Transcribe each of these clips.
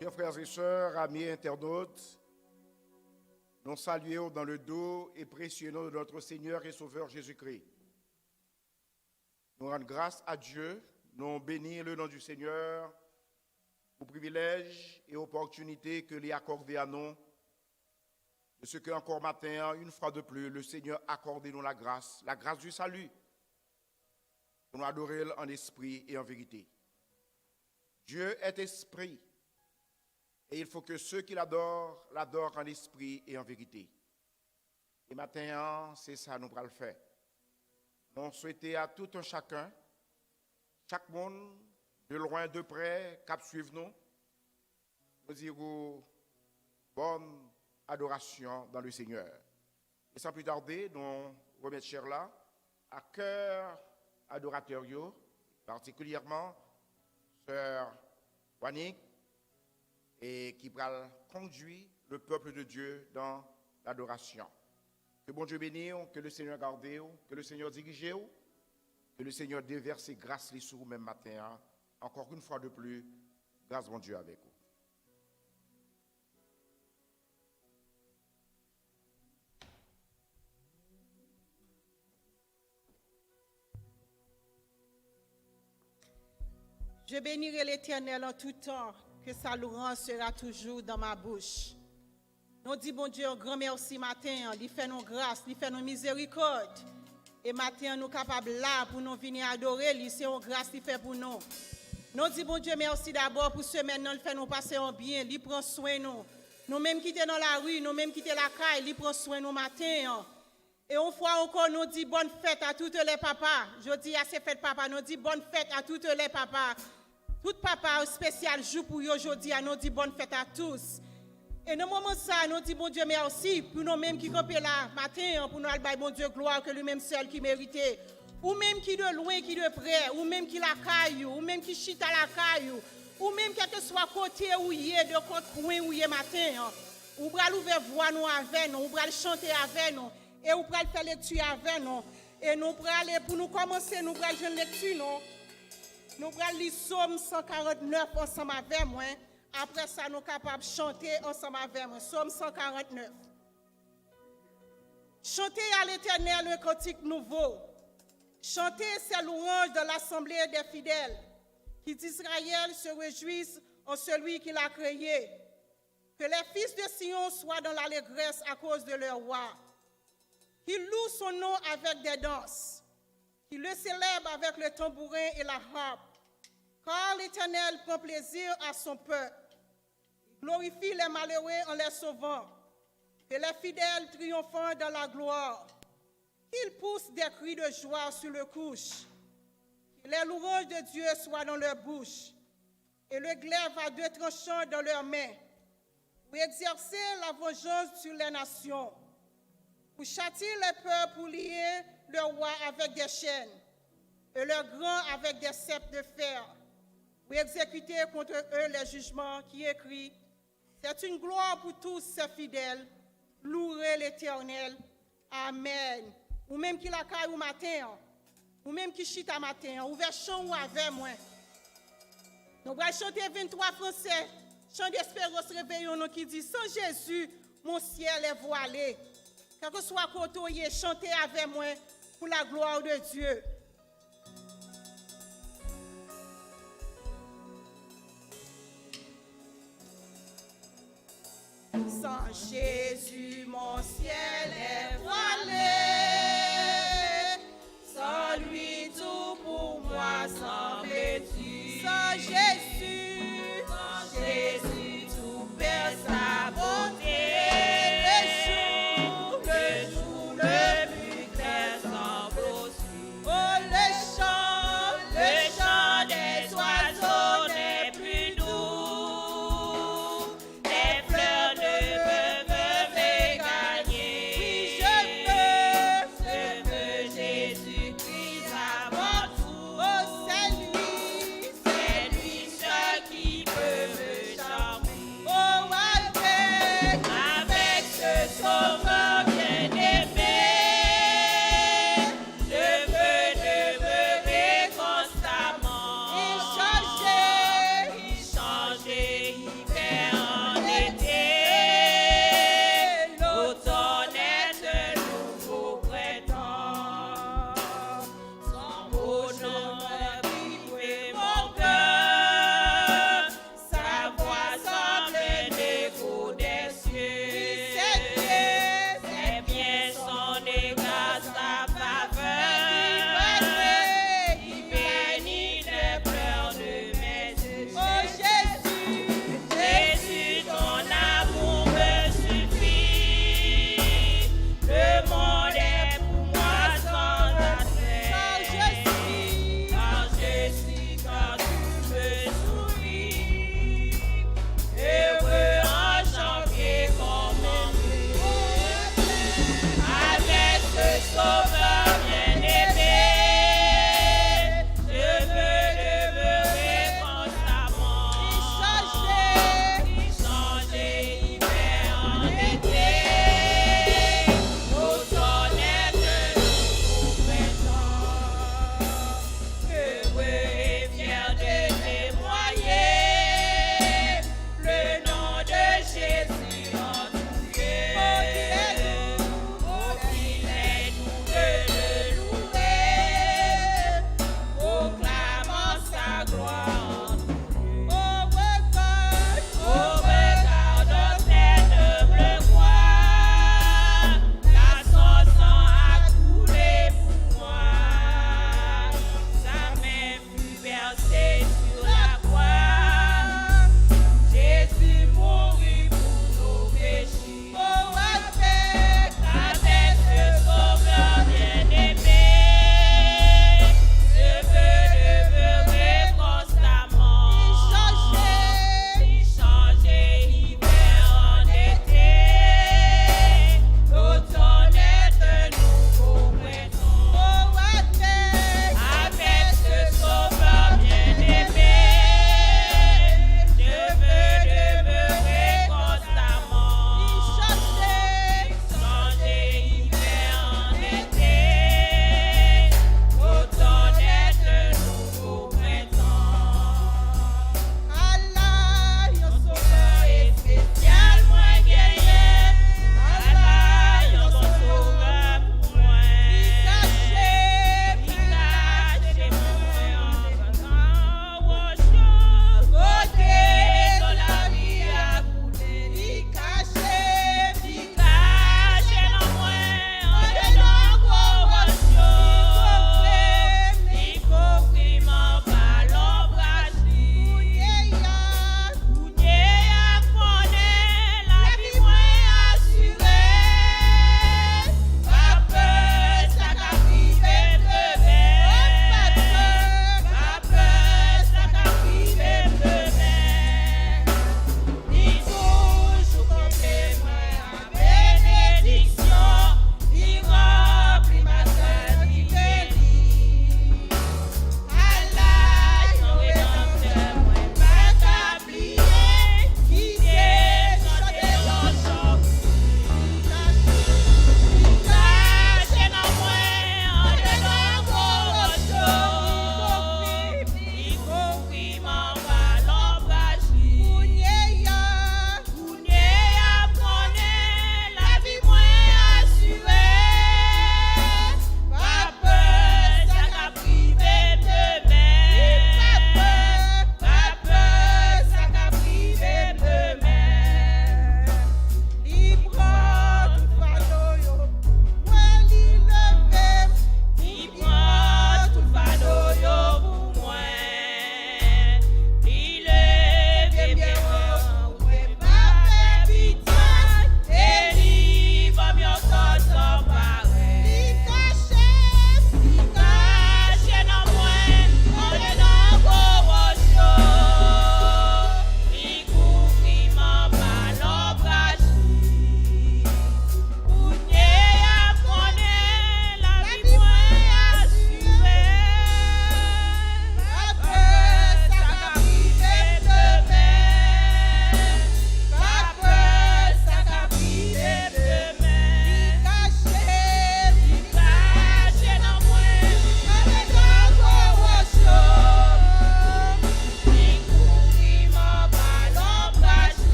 Chers frères et sœurs, amis internautes, nous saluons dans le doux et précieux nom de notre Seigneur et Sauveur Jésus-Christ. Nous rendons grâce à Dieu, nous bénissons le nom du Seigneur pour privilèges et opportunités que lui a accordé à nous, de ce qu'encore matin, une fois de plus, le Seigneur a accordé nous la grâce du salut, pour nous adorer en esprit et en vérité. Dieu est esprit. Et il faut que ceux qui l'adorent en esprit et en vérité. Et maintenant, c'est ça nous allons le faire. Nous souhaitons à tout un chacun, chaque monde, de loin, de près, cap suivre nous, nous dirons bonne adoration dans le Seigneur. Et sans plus tarder, nous remettons cher là, à cœur adorateur, particulièrement sœur Wanik, et qui va conduire le peuple de Dieu dans l'adoration. Que bon Dieu bénisse, que le Seigneur garde, que le Seigneur dirige, que le Seigneur déverse ses grâces les sur vous même matin. Encore une fois de plus, grâce bon Dieu avec vous. Je bénirai l'Éternel en tout temps, que sa louange sera toujours dans ma bouche. Nous disons, bon Dieu, un grand merci matin, il fait nos grâces, il fait nos miséricordes. Et matin, nous sommes capables là pour nous venir adorer, c'est une grâce qu'il fait pour nous. Nous disons, bon Dieu, merci d'abord pour ce maintenant, il fait nous passer en bien, il prend soin de nous. Nous-mêmes qui sommes dans la rue, nous-mêmes qui sommes la caille, il prend soin de nous matin. Et une fois encore, nous disons bonne fête à toutes les papas. Je dis à ces fêtes papa, nous disons bonne fête à toutes les papas. Tout papa spécial jour pour aujourd'hui, nous dit bonne fête à tous. Et dans le moment ça, nous dit bon Dieu merci pour nous-mêmes qui campons là matin, pour nous aller bon Dieu gloire que lui-même seul qui méritait. Ou même qui de loin, qui de près, ou même qui la caille, ou même qui chita la caille, ou même quel que soit côté où il est, de côté coin où il est matin. Ou bral ouvert voix nous avec nous, ou bral chanter avec nous, et ou bral faire lecture avec nous. Et nous bral pour nous commencer, nous bral jeune lecture nous. Nous allons lire Psaume 149 ensemble avec moi. Après ça, nous sommes capables de chanter ensemble avec moi. Psaume 149. Chantez à l'Éternel un cantique nouveau. Chantez ses louanges dans l'assemblée des fidèles. Qui d'Israël se réjouissent en celui qui l'a créé. Que les fils de Sion soient dans l'allégresse à cause de leur roi. Qu'ils louent son nom avec des danses. Qu'il le célèbre avec le tambourin et la harpe, car l'Éternel prend plaisir à son peuple. Il glorifie les malheureux en les sauvant, que les fidèles triomphant dans la gloire. Qu'il pousse des cris de joie sur le couche, que les louanges de Dieu soient dans leur bouche, et le glaive à deux tranchants dans leurs mains, pour exercer la vengeance sur les nations, pour châtier les peuples, pour lier le roi avec des chaînes et le grand avec des ceps de fer, pour exécuter contre eux les jugements qui écrit. C'est une gloire pour tous ces fidèles. Louez l'Éternel. Amen. Ou même qui la caille au matin, ou même qui chita matin, ouvert chant ou avec moi. Nous allons chanter 23 français, chant d'espérance réveillon qui dit sans Jésus, mon ciel est voilé. Quel que soit côté, chantez avec moi pour la gloire de Dieu. Sans Jésus, mon ciel est voilé. Sans lui, tout pour moi semble-t-il. Sans Jésus, tout perd sa beauté.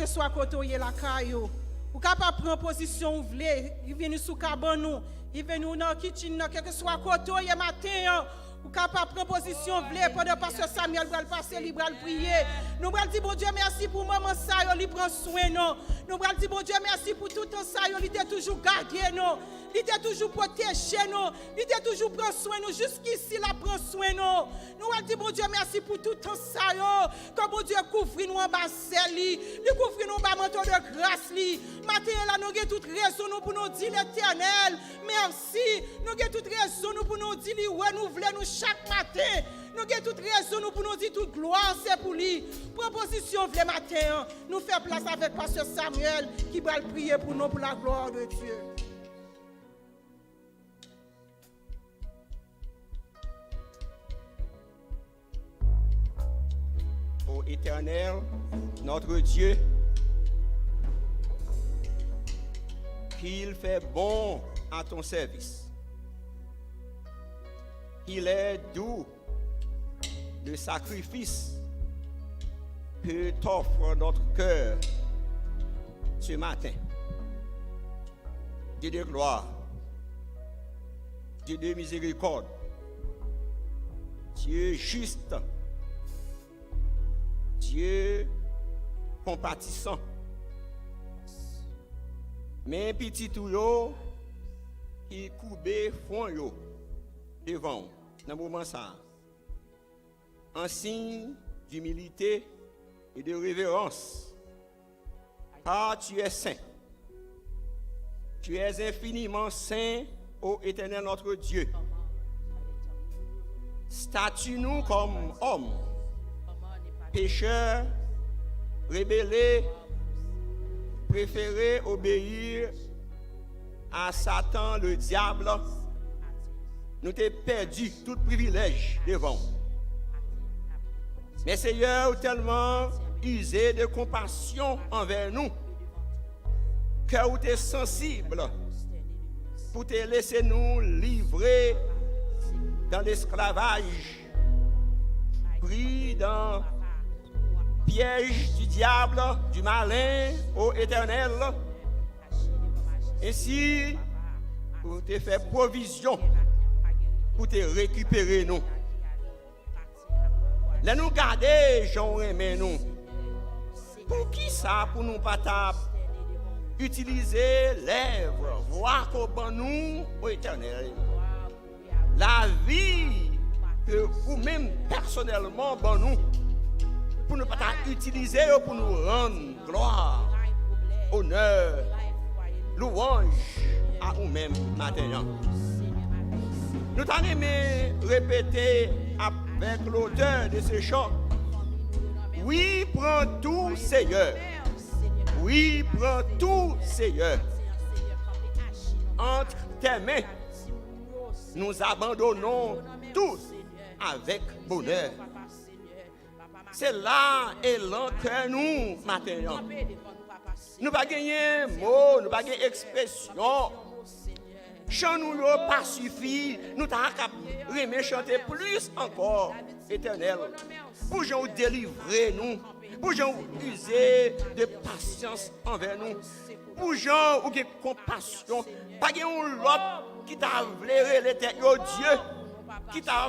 que soit côté la caillou. Ou capable prendre position ou vle, il vient sous cabane nous, il vient nous dans kitchen, quel que soit côté matin. Ou capable prendre position vle pendant pasteur Samuel va passer libre à prier. Nous allons dire bon Dieu merci pour maman ça il prend soin non. Nous allons dire bon Dieu merci pour tout temps ça il était toujours gardé non. Il était toujours protégé nous. Il était toujours prend soin nous jusqu'ici la prend soin nous. Nous allons dire bon Dieu merci pour tout temps ça yo. Que bon Dieu couvre nous en bas celle il couvre nous en bas manteau de grâce li. Matin là nous avons toute raison nous pour nous dire l'Éternel merci. Nous avons toute raison nous pour nous dire renouveler nous chaque matin. Nous avons toute raison nous pour nous dire toute gloire c'est pour lui. Proposition le matin, nous faisons place avec pasteur Samuel qui va prier pour nous pour la gloire de Dieu. Ô Éternel, notre Dieu, qu'il fait bon à ton service. Il est doux le sacrifice que t'offre notre cœur ce matin. Dieu de gloire, Dieu de miséricorde, Dieu juste, Dieu compatissant. Mais petit tout yo qui coube fond yo devant dans le moment ça. Un signe d'humilité et de révérence. Car tu es saint. Tu es infiniment saint, ô Éternel notre Dieu. Statue-nous comme hommes, pécheurs, rebellés, préférés obéir à Satan, le diable. Nous t'ai perdu tout privilège devant. Mais Seigneur, tellement usé de compassion envers nous, que vous êtes sensible pour te laisser nous livrer dans l'esclavage, pris dans le piège du diable, du malin, ô Éternel. Ainsi, pour te faire provision, pour te récupérer nous. Là nous garder, j'en aimé nous. Pour qui ça, pour nous pas utiliser lèvres, voir qu'on nous, ô Éternel. La vie que vous-même personnellement, bon nous, pour nous pas utiliser pour nous rendre gloire, honneur, louange à nous-mêmes maintenant. Nous t'en aimé répéter avec l'auteur de ce chant. Oui, prends tout, Seigneur. Oui, prends tout, Seigneur. Entre tes mains, nous abandonnons tout avec bonheur. C'est là et là que nous, maintenant. Nous pas gagner mots, nous pas gagner expression. Chant nous pas suffit, nous t'avons chanter plus encore, Éternel. Pour nous délivrer nous, pour nous user de patience envers nous, pour nous de compassion, pas de l'autre qui t'a voulu l'éternel Dieu, qui t'a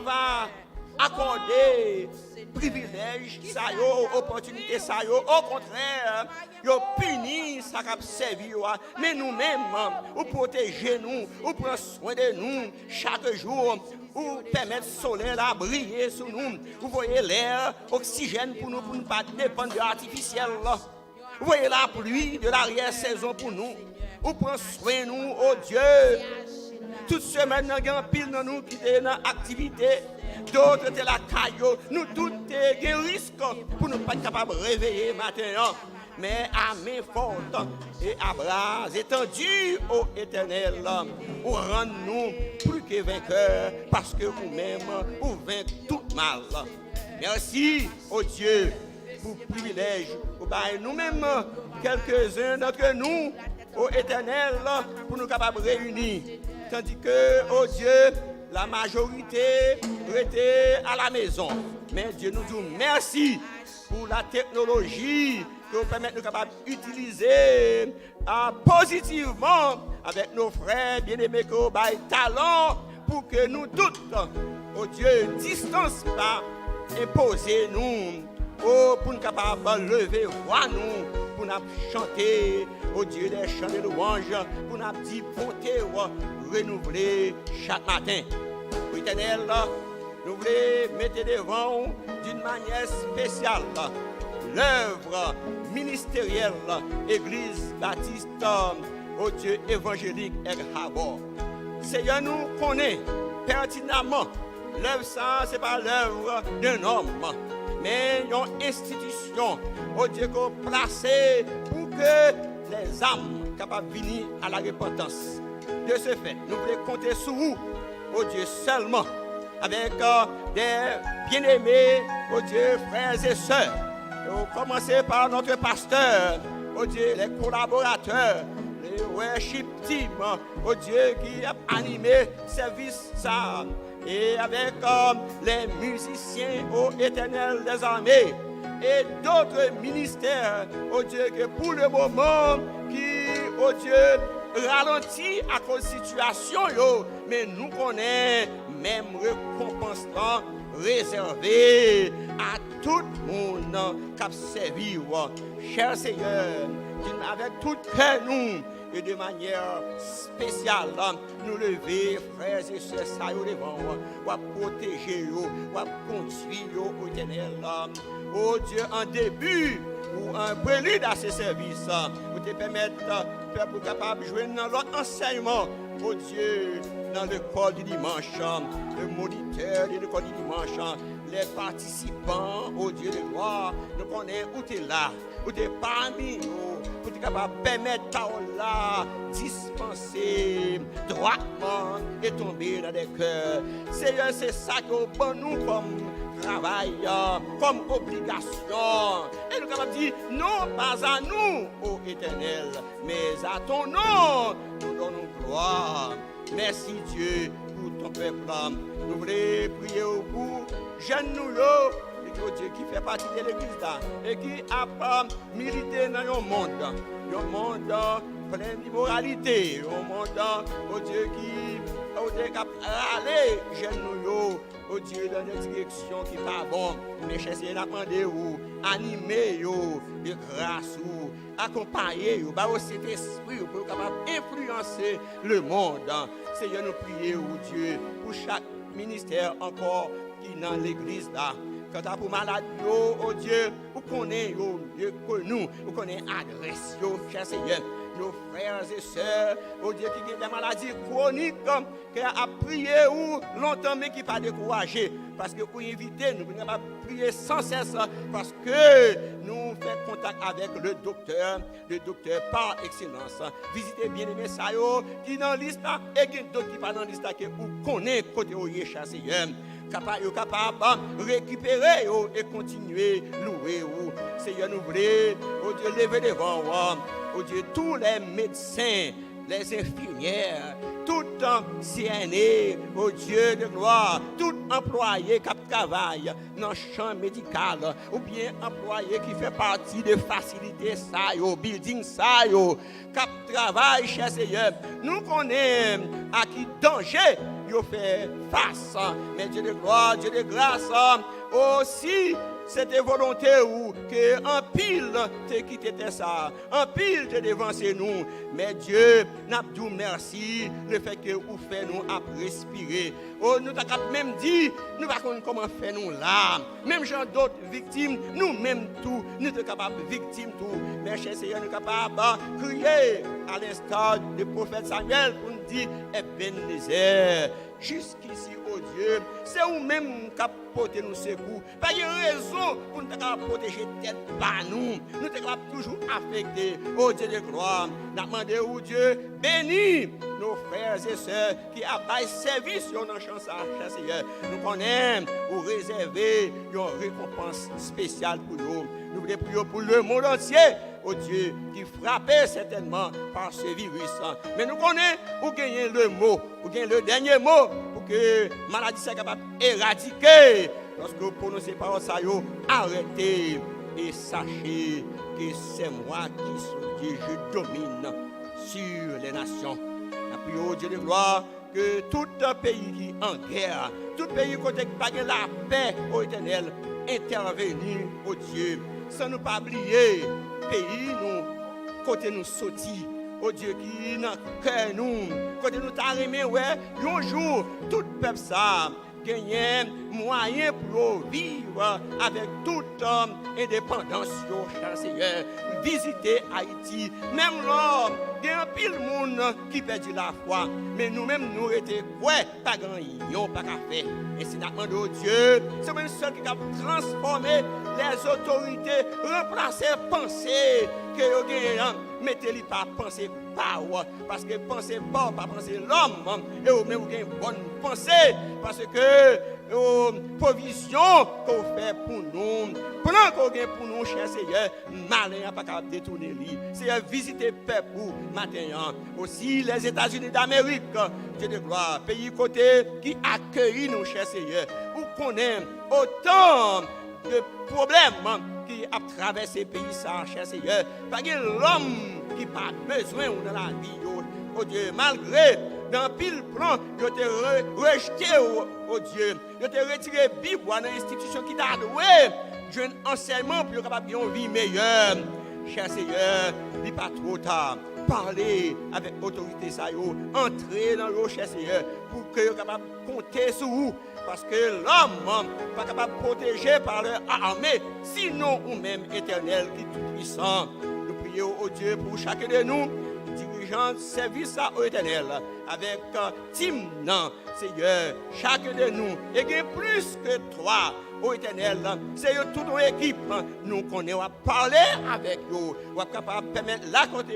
accordé privilège, ça yo, opportunité, ça yo. Au contraire, yo puni ça qui a servi, mais nous-mêmes, ou protéger nous, ou prendre soin de nous chaque jour, ou permettre le soleil à briller sur nous, vous voyez l'air, oxygène pour nous ne pas dépendre de l'artificiel. Vous voyez la pluie de l'arrière-saison pour nous, ou prendre soin de nous, oh Dieu. Toute semaine, nous avons pile dans nous qui sont dans l'activité. D'autres étaient la caillou. Nous tous avons un risque pour ne pas être capables de réveiller maintenant. Mais à main forte et à bras étendus au Éternel, vous rendez-nous plus que vainqueurs parce que vous-même, vous vaincez tout mal. Merci, oh Dieu, pour le privilège. Nous-mêmes, quelques-uns d'entre nous, au Éternel, pour nous capables de réunir. Tandis que, oh Dieu, la majorité était à la maison. Mais Dieu nous dit merci pour la technologie que vous permettez nous capables d'utiliser positivement avec nos frères bien-aimés que vous avez talent pour que nous toutes, oh Dieu, distance pas, imposer nous, pour nous capables de lever voix nous, pour nous chanter, oh Dieu, des chants de louange, pour nous dire bonté, renouveler chaque matin. Éternel, nous voulons mettre devant d'une manière spéciale l'œuvre ministérielle Église Baptiste, au Dieu évangélique El Habor. Seigneur, nous connaissons pertinemment l'œuvre, ça, ce n'est pas l'œuvre d'un homme, mais une institution, au Dieu, qu'on placée pour que les âmes capables de venir à la repentance. De ce fait, nous voulons compter sur vous, au Dieu seulement, avec des bien-aimés, oh Dieu, frères et sœurs. Nous commençons par notre pasteur, oh Dieu, les collaborateurs, les worship team, oh Dieu, qui a animé le service ça, et avec les musiciens, oh Éternel des armées, et d'autres ministères, oh Dieu, que pour le moment, qui, oh Dieu, ralentit à cause de la situation, mais nous connaissons même récompense réservée à tout le monde qui a servi. Cher Seigneur, avec tout cœur, nous, et de manière spéciale, nous lever, frères et sœurs, ça devant, ou protéger, ou conduire au Éternel. Oh Dieu, un début ou un prélude à ce service, pour te permettre, Père, pour capable de jouer dans l'autre enseignement, oh Dieu, dans l'école du dimanche, le moniteur de l'école du dimanche, les participants, oh Dieu de gloire, nous connaissons où tu es là, où tu es parmi nous, pour tu es capable de permettre ta dispenser droitement et tomber dans des cœurs. Seigneur, c'est ça que pour nous comme travail, comme obligation. Et nous avons dit, non pas à nous, ô Éternel, mais à ton nom, nous donnons gloire. Merci Dieu pour ton peuple. Nous voulons prier pour jeunes nous, Dieu qui fait partie de l'église là, et qui a milité dans un monde plein d'immoralité, un monde, oh Dieu, qui a râlé jeunes nous, oh Dieu, dans une direction qui n'est pas bonne. Mais cherchez à demander ou animer de grâce ou accompagner ou cet esprit pour capable influencer le monde. Seigneur, nous prions, oh Dieu, pour chaque ministère encore qui est dans l'église là. Quand tu as pour malade, oh Dieu, vous connaissez mieux que nous, vous connaissez l'adresse, cher Seigneur. Nos frères et sœurs, oh Dieu, qui ont des maladies chroniques, qui a prié ou longtemps, mais qui pas découragé. Parce que pour éviter, nous ne pouvons pas prier sans cesse, parce que nous faisons contact avec le docteur par excellence. Visitez bien aimé ça, qui est dans la liste, et qui d'autres qui pas dans la liste, qui vous connaissent côté au Seigneur. Capable de récupérer et continuer à louer. Seigneur, nous voulons, oh Dieu, lever devant, oh Dieu, tous les médecins, les infirmières, tout CNE, oh Dieu de gloire, tout employé qui travaille dans le champ médical, ou bien employé qui fait partie de facilités, building, qui travaille, cher Seigneur, nous connaissons à qui danger il fait face, mais Dieu de gloire, Dieu de grâce, aussi c'était volonté ou que un pile te quitté ça, un pile te devancé nous, mais Dieu n'a pas dit merci le fait que vous faites nous à respirer. Oh, nous t'avons même dit, nous ne savons pas comment faire nous là, même gens d'autres victimes, nous même tout, nous sommes capables de victimes tout, mais cher Seigneur, nous sommes capables de crier à l'instar du prophète Samuel pour nous dire, Ebenezer, jusqu'ici, oh Dieu, c'est vous-même qui portez nous secours. Pas de raison pour nous protéger tête par nous. Nous sommes toujours affectés. Oh Dieu de gloire, nous demandons, oh Dieu, bénis nos frères et sœurs qui ont service dans le champ Seigneur. Nous connaissons ou réserver une récompense spéciale pour nous. Nous voulons prier pour le monde entier. Oh Dieu, qui frappait certainement par ce virus. Mais nous connaissons où gagner le mot, où gagner le dernier mot pour que la maladie soit capable d'éradiquer. Lorsque vous prononcez par ça, arrêtez et sachez que c'est moi qui je domine sur les nations. La prière au Dieu de gloire que tout pays qui est en guerre, tout pays qui n'a pas la paix au Éternel, intervenir au Dieu, sans nous pas oublier pays nous côté nous sortis. Oh Dieu qui dans cœur nous, côté nous t'arrimer ouais, un jour tout peuple ça gagner moyen pour vivre avec toute indépendance, cher Seigneur, visiter Haïti, même là, il y a un pile monde qui perdit la foi, mais nous-mêmes nous étions ouais, pas grand pas qu'à faire. Et c'est demandé au Dieu, c'est même seul qui a transformé les autorités, remplacer penser que vous gagnez, mettez-les pas penser power, parce que penser pas penser l'homme, et vous même vous avez une bonne pensée, parce que provision qu'on fait pour nous, plan qu'on gagne pour nous, cher Seigneur, malin n'a pas capable de détourner lui. C'est visiter peuple pour matin. Aussi les États-Unis d'Amérique, Dieu de gloire, pays côté qui accueille nous, cher Seigneur, où connaît autant de problèmes qui a traversé le pays, ça, cher Seigneur, parce que l'homme qui n'a pas besoin dans la vie, oh Dieu, malgré dans pile plan, je t'ai rejeté, oh Dieu, je t'ai retiré la Bible dans l'institution qui t'a doué, je un enseignement pour capable de vie meilleure. Cher Seigneur, il n'est pas trop tard. Parler avec autorité, ça y est, entrer dans l'eau, cher Seigneur, pour que vous capable de compter sur vous. Parce que l'homme n'est pas capable de protéger par leur armée, sinon ou même éternel qui est tout puissant. Nous prions au Dieu pour chacun de nous, dirigeants de service au éternel, avec team, Seigneur, chacun de nous, et il y a plus que toi. Au éternel, c'est toute une équipe, nous connaissons à parler avec eux, on est capable de permettre la côté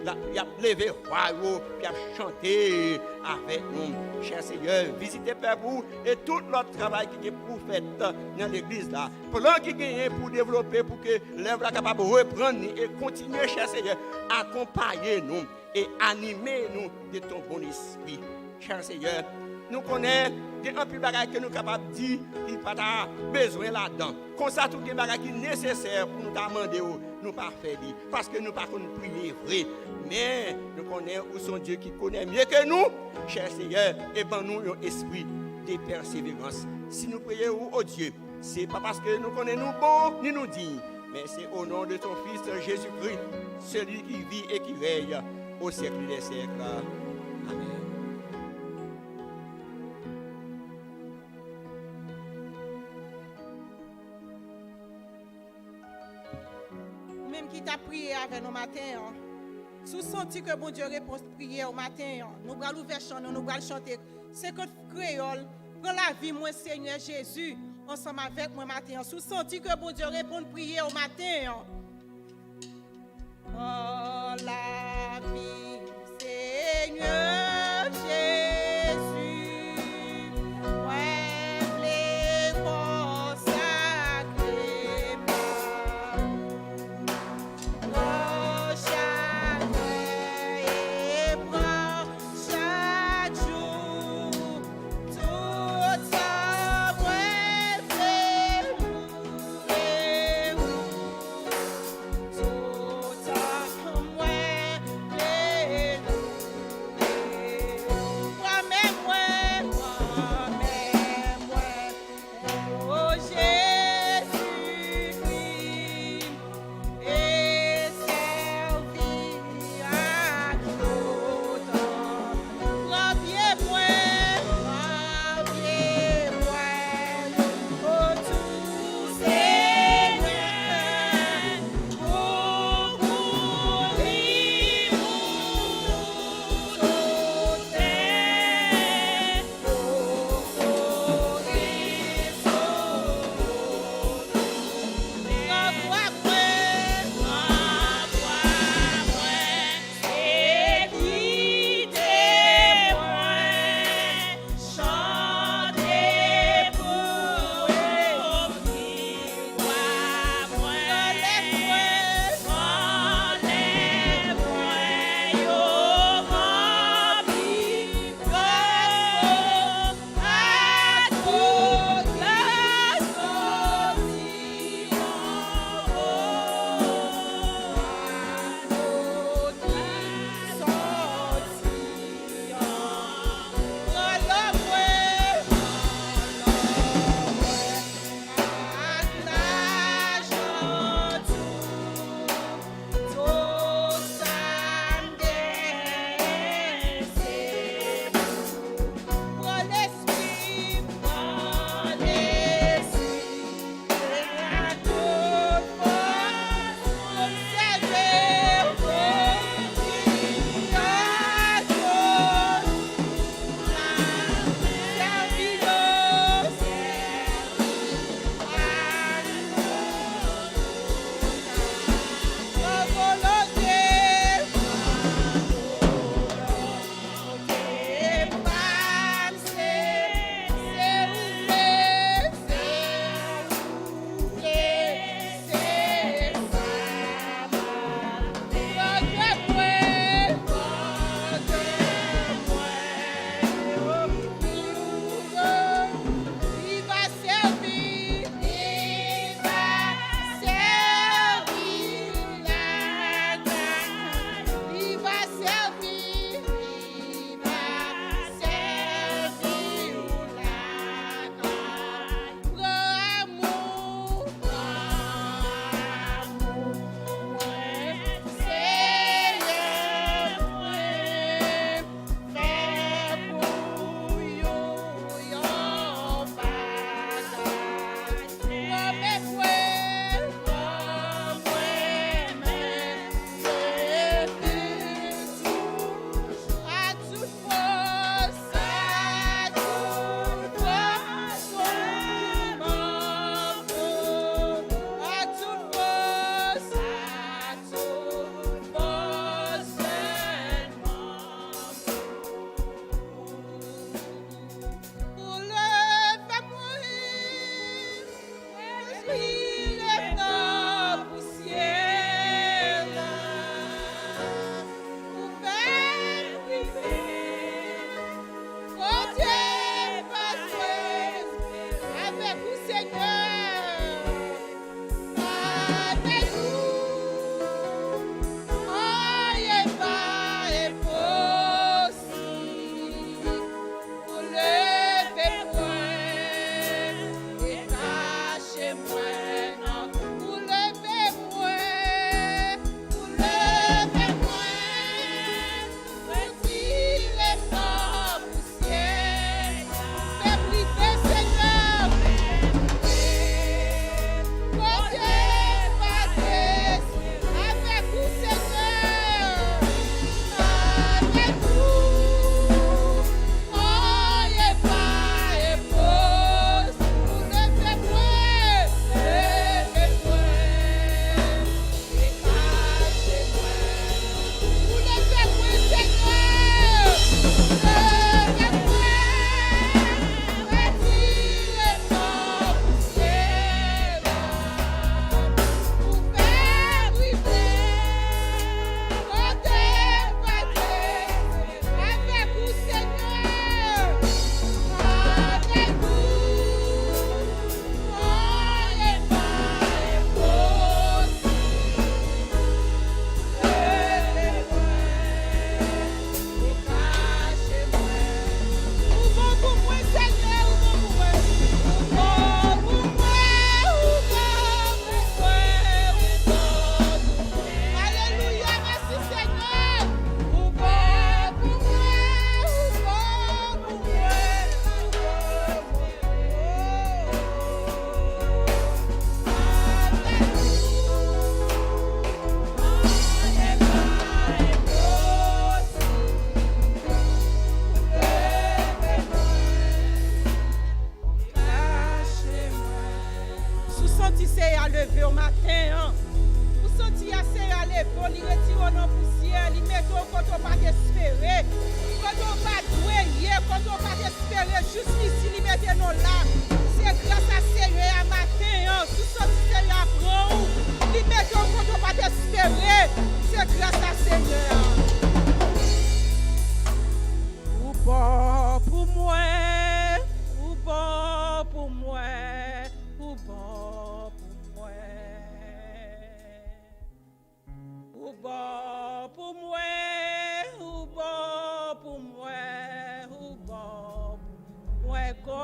il a levé roi, puis a chanté avec nous. Cher Seigneur, visitez Père vous et tout notre travail qui est pour faire dans l'église là. Plan qui est pour développer, pour que l'œuvre soit capable de reprendre et continuer, cher Seigneur, accompagner nous et animer nous de ton bon esprit. Cher Seigneur, nous connaissons un peu de bagages que nous sommes capables de dire qu'il n'y a pas besoin là-dedans. Comme ça, tout les bagages qui sont nécessaires pour nous demander, nous pas faire. Parce que nous ne pouvons pas prier vrai. Mais nous connaissons où son Dieu qui connaît mieux que nous, cher Seigneur, et ben nous un esprit de persévérance. Si nous prions au Dieu, ce n'est pas parce que nous connaissons nous bons ni nous dignes, mais c'est au nom de ton Fils Jésus-Christ, celui qui vit et qui règne au siècle des siècles. Amen. Même qui t'a prié avec nous matin, sous senti que bon Dieu répond prière au matin, nous allons ouvrir chant, nous allons chanter. C'est que créole, prends la vie, moi Seigneur Jésus, ensemble avec moi matin. Sous senti que bon Dieu répond prière au matin. Oh la vie, Seigneur Jésus.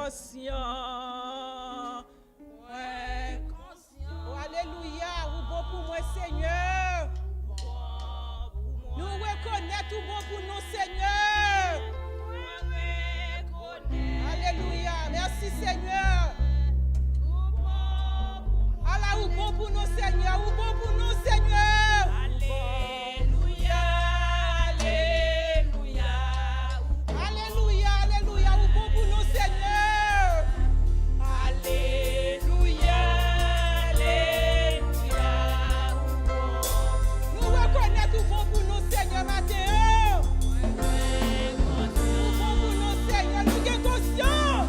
conscient. Moins conscient. Oh, alléluia, ou bon pour moi, Seigneur. Nous reconnaissons tout bon pour nous, Seigneur. Alléluia, merci, Seigneur. Allah, ou bon pour nous, Seigneur, ou bon pour nous, Seigneur. Alléluia, alléluia. Alléluia, alléluia, ou bon pour nous, Seigneur. Alléluia, alléluia. Nous reconnaissons tout bon pour nous, Seigneur, Mathéo. Tout bon pour nous, Seigneur, nous sommes conscients.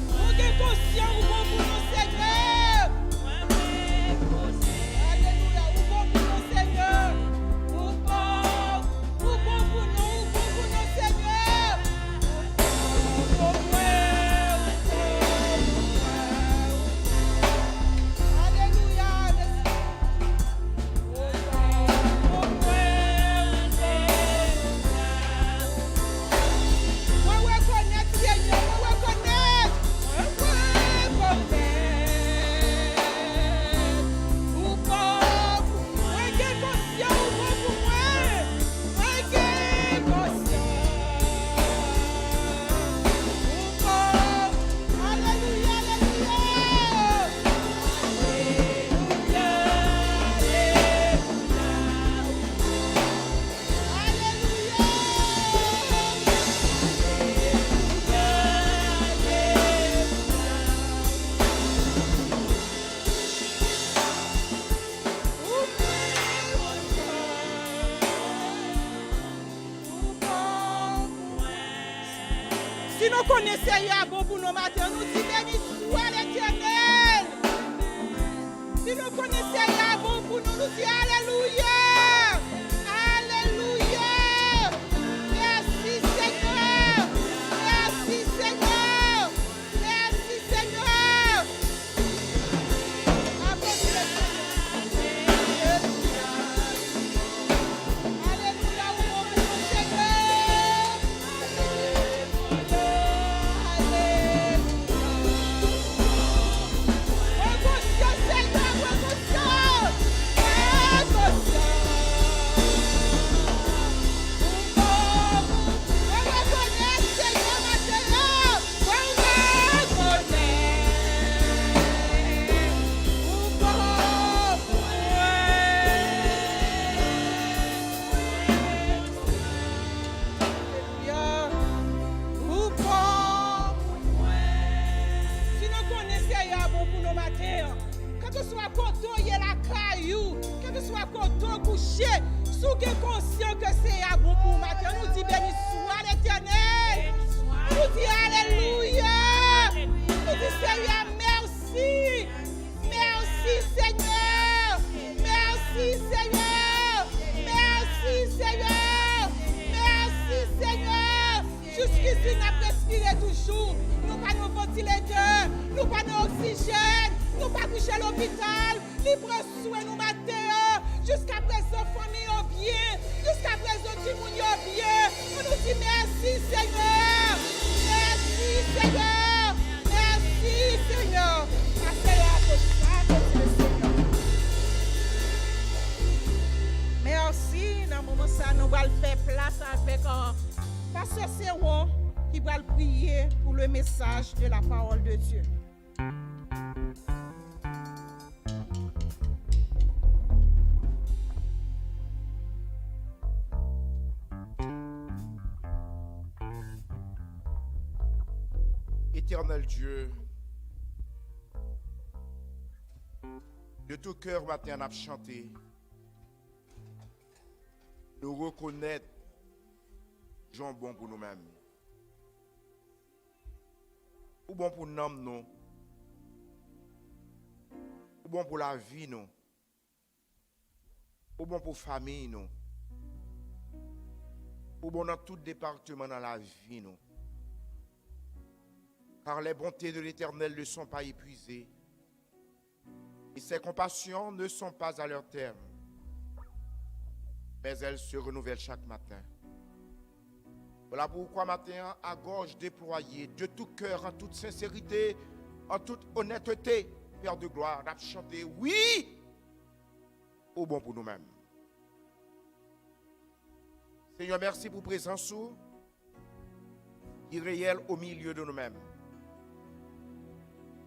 Nous sommes conscients, ou bon pour nous, Seigneur. Alléluia, ou bon pour nous, Seigneur. Ou bon pour nous, Seigneur. Alléluia, moi reconnaître, Seigneur, moi reconnaître. Ou bon, moi qui conscient, ou bon pour moi. Moi qui conscient. Ou bon, alléluia, alléluia. Si nous connaissons Yah bon pour nos matins, nous disons béni soit l'Éternel. Si nous connaissons Yah bon pour nous, nous disons alléluia. Alléluia. Merci Seigneur. Merci Seigneur. Merci Seigneur. Applaudissez le Seigneur. Alléluia. Ou bon pour nous, Seigneur. Que tu sois content, il y a la caillou, que tu sois content, couché, sous que conscient que c'est à bon pour matin, nous dit béni soit l'Éternel, nous dit alléluia, nous dit Seigneur, merci, merci Seigneur, merci Seigneur, merci Seigneur, merci Seigneur, jusqu'ici nous avons respiré toujours, nous pas nos ventilateurs, nous pas nos oxygène. Nous pas coucher à l'hôpital, nous prenons soin nous matin. Jusqu'à présent, famille est bien. Jusqu'à présent, tout le monde est bien. On nous dit merci Seigneur. Merci Seigneur. Merci Seigneur. Merci. Dans le moment ça, nous allons faire place avec Pasteur Seron qui va prier pour le message de la parole de Dieu. Éternel Dieu, de tout cœur matin on a chanté, nous reconnaître Jean bon pour nous-mêmes. Ou bon pour nous, nous. Ou bon pour la vie, nous. Ou bon pour la famille, nous. Ou bon dans tout département dans la vie, nous. Car les bontés de l'Éternel ne sont pas épuisées et ses compassions ne sont pas à leur terme, mais elles se renouvellent chaque matin. Voilà pourquoi matin, à gorge déployée, de tout cœur, en toute sincérité, en toute honnêteté, Père de gloire, on a chanté oui au bon pour nous-mêmes. Seigneur, merci pour présence qui est réelle au milieu de nous-mêmes.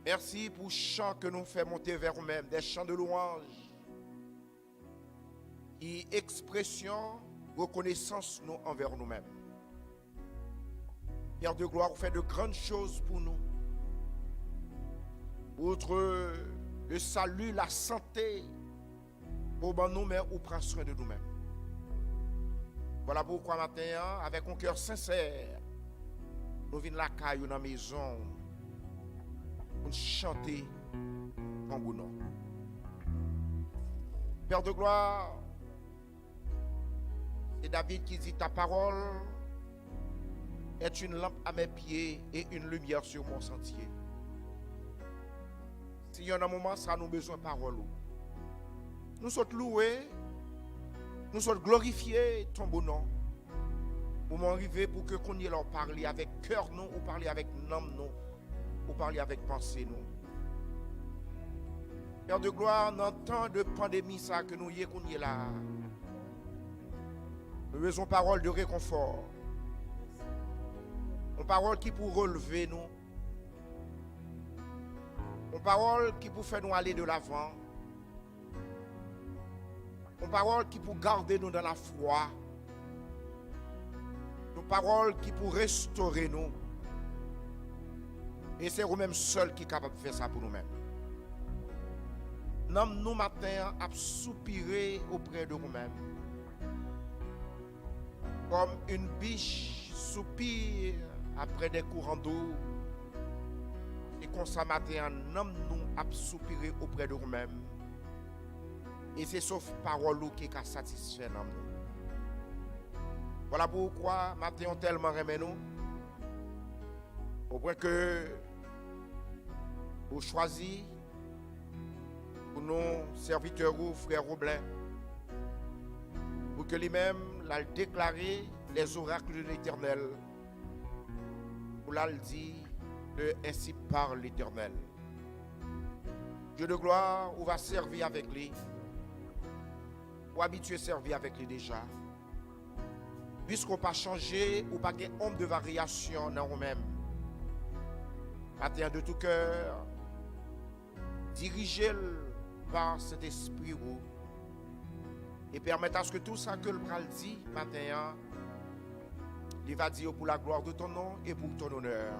Merci pour les chants que nous faisons monter vers nous-mêmes, des chants de louange, qui expression, reconnaissance nous envers nous-mêmes. Père de gloire, vous faites de grandes choses pour nous. Outre le salut, la santé, pour nous-mêmes ou prendre soin de nous-mêmes. Voilà pourquoi matin, avec un cœur sincère, nous venons la caille dans la maison pour chanter en bon nom. Père de gloire, c'est David qui dit ta parole est une lampe à mes pieds et une lumière sur mon sentier. S'il y a un moment, ça nous besoin de parole. Nous sommes loués, nous sommes glorifiés ton bon nom. Pour m'arriver pour que qu'on y leur parler avec cœur nous, ou parler avec l'âme nous, ou parler avec pensée nous. Père de gloire, dans temps de pandémie ça que nous y est qu'on y est là. Nous besoin parole de réconfort. Une parole qui pour relever nous. Une parole qui pour faire nous aller de l'avant. Une parole qui pour garder nous dans la foi. Une parole qui pour restaurer nous. Et c'est vous-même seuls qui sont capables de faire ça pour nous-mêmes. Nous matin à soupirer auprès de nous-mêmes. Comme une biche soupire après des courants d'eau. Et comme ça matin, nous à soupirer auprès de nous-mêmes. Et c'est sauf parole qui est satisfait nous. Voilà pourquoi matin on tellement remet nous. Au point que vous choisissez pour nos serviteurs ou frères Roblin pour que lui-même l'a déclaré les oracles de l'Éternel pour l'a dit de ainsi parle l'Éternel. Dieu de gloire, on va servir avec lui. Ou habitué à servir avec lui déjà. Puisqu'on pas changé ou pas de ombre de variation dans nous-mêmes. Matin de tout cœur, dirigez-le par cet esprit et permettez à ce que tout ça que le bral dit matin, il va dire pour la gloire de ton nom et pour ton honneur.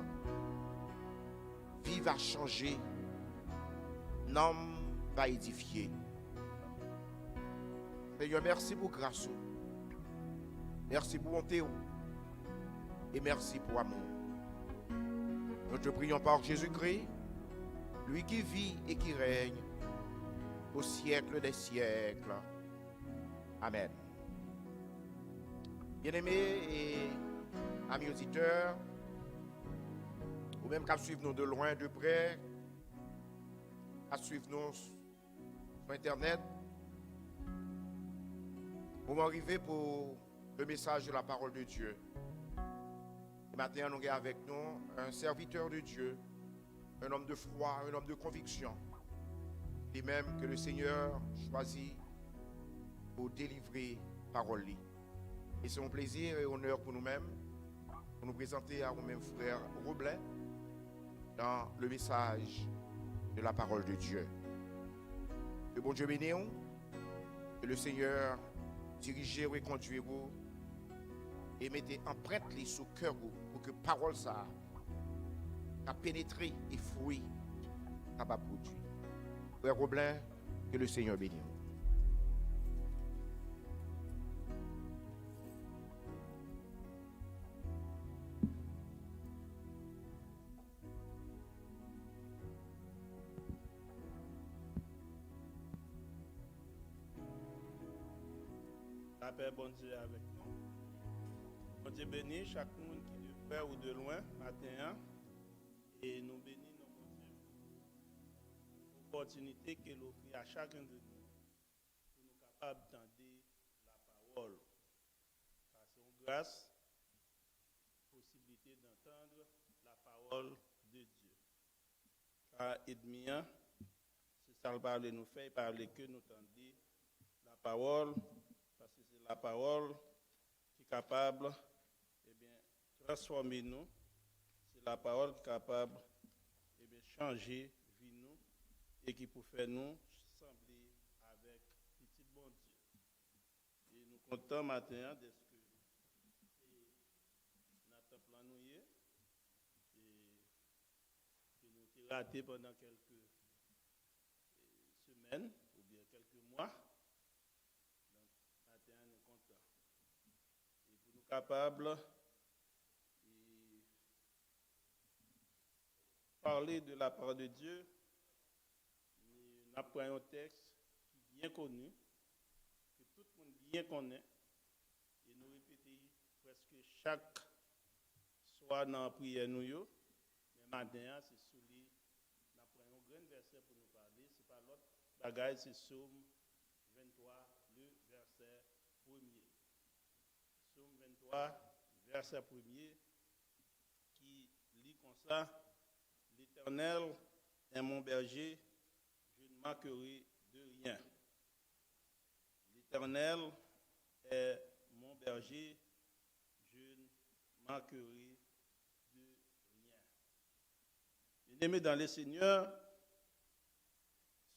Vie va changer, nom va édifier. Seigneur, merci pour grâce. Merci pour bonté. Et merci pour amour. Nous te prions par Jésus-Christ, lui qui vit et qui règne au siècle des siècles. Amen. Bien-aimés et amis auditeurs, ou même qu'à suivre nous de loin, de près, à suivre nous sur Internet, vous m'arrivez pour le message de la parole de Dieu. Ce matin, nous avons avec nous un serviteur de Dieu, un homme de foi, un homme de conviction, et même que le Seigneur choisit pour délivrer parole. Et c'est un plaisir et honneur pour nous-mêmes, pour nous présenter à nous-mêmes frère Roblin dans le message de la parole de Dieu. Que bon Dieu bénisse, que le Seigneur dirige et conduise vous et mettez empreinte sur le cœur pour que parole ça a pénétré et fruit capable de produire. Frère Roblin, que le Seigneur bénisse. La paix, bon Dieu, avec nous. Bon Dieu bénit chaque monde qui de près ou de loin, matin, et nous bénissons nos bon Dieu. L'opportunité qu'il offre à chacun de nous pour nous capables d'entendre la parole. Par son grâce, parole de Dieu. Car ennemi, c'est ça le parle nous fait, il parle que nous tendons la parole, parce que c'est la parole qui est capable de transformer nous, c'est la parole qui est capable de changer vie nous et qui peut faire nous sembler avec petit bon Dieu. Et nous comptons maintenant de ce que notre plan nous y est et que nous avons raté pendant quelques semaines ou bien quelques mois. Donc, maintenant, nous comptons. Et pour nous capables de parler de la parole de Dieu, nous apprenons un texte qui est bien connu, que tout le monde bien connaît, et nous répétons presque chaque soir dans la prière nous. Mais maintenant, c'est sous lui, nous apprenons un grand verset pour nous parler, c'est pas l'autre bagaille, c'est Psaume 23, le verset 1er. Psaume 23, verset 1er, qui lit comme ça: L'Éternel est mon berger, je ne manquerai de rien. L'Éternel est mon berger, je ne manquerai de rien. Bien-aimés dans le Seigneur,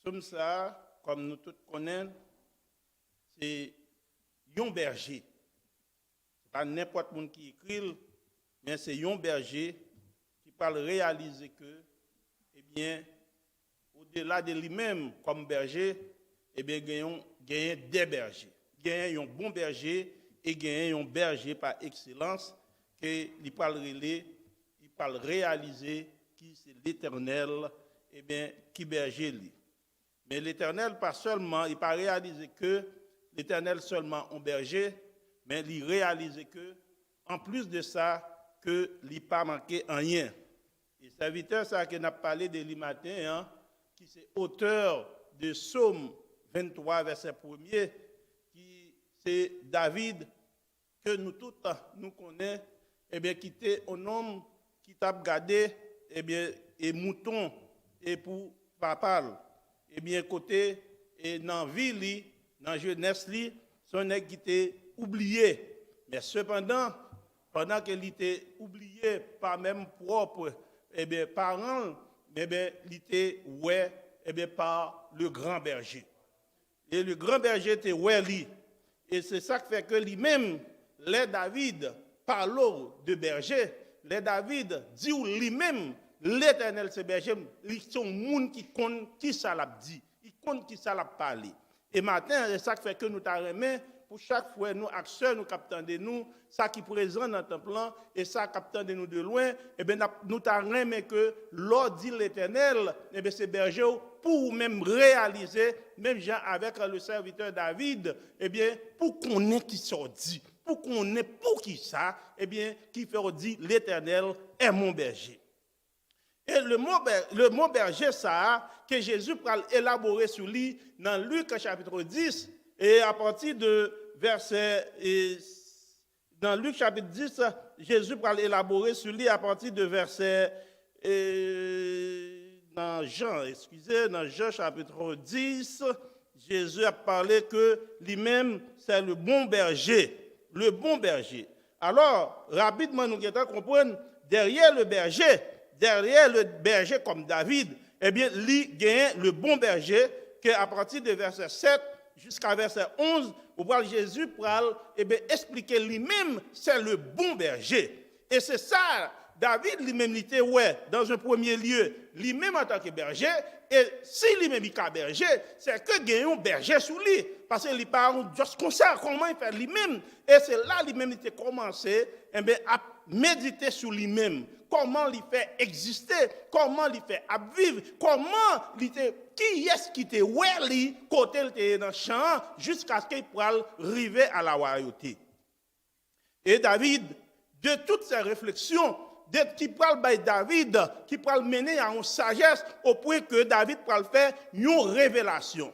comme ça, comme nous tous connaissons, c'est un berger. Ce n'est pas n'importe qui qui écrit, mais c'est un berger qui parle réaliser que, eh bien, au-delà de lui-même comme berger, eh bien, gagnons des bergers. Gagnons un bon berger et gagnons un berger par excellence que il parle réaliser qui c'est l'Éternel, eh bien, qui berger lui. Mais l'Éternel pas seulement, il pas réaliser que l'Éternel seulement un berger, mais il réaliser que en plus de ça que il pas manqué en rien. Et serviteur ça que n'a parlé de lui matin, qui c'est auteur de Psaume 23 verset 1er, qui c'est David que nous tous nous connaissons, et bien qui était un homme qui t'a gardé et bien et mouton et pour papa, et bien côté et dans vie dans jeunesse son nèg qui était oublié, mais cependant pendant qu'il était oublié par même propre eh bien parents, eh bien il était ouais eh bien par le grand berger. Et le grand berger était ouais lui. Et c'est ça qui fait que lui-même les David parlent de berger, les David dit lui-même l'Éternel c'est berger, ils sont monde qui compte qui ça l'a dit, ils compte qui ça l'a parlé. Et maintenant c'est ça qui fait que nous t'a remis pour chaque fois nous acteurs nous captons de nous ça qui présent dans ton plan et ça captant de nous de loin et bien nous t'a remis que l'ordre dit l'Éternel et bien c'est berger pour même réaliser même Jean avec le serviteur David et bien pour qu'on ait qui sorti pour qu'on ait pour qui ça et bien qui fait dire l'Éternel est mon berger. Et le mot berger ça que Jésus va élaborer sur lui dans Luc chapitre 10 et à partir de verset dans Luc chapitre 10 Jésus va élaborer sur lui à partir de verset dans Jean chapitre 10 Jésus a parlé que lui-même c'est le bon berger. Alors rapidement nous devons comprendre derrière le berger comme David, eh bien, il gagne le bon berger, que à partir de verset 7 jusqu'à verset 11, où Jésus parle, eh bien, expliquer lui-même, c'est le bon berger. Et c'est ça, David lui-même, il était, ouais, dans un premier lieu, lui-même en tant que berger, et si lui-même il est berger, c'est que gagne un berger sous lui, parce qu'il parle juste comme ça, comment il fait lui-même, et c'est là lui-même il était commencé, eh bien, à méditer sur lui-même. Comment il fait exister, comment il fait vivre, comment il était, qui est-ce qui était lui côté il était dans le champ jusqu'à ce qu'il puisse arriver à la royauté. Et David, de toutes ces réflexions, qui parle de David, qui parle mener à une sagesse au point que David parle faire une révélation.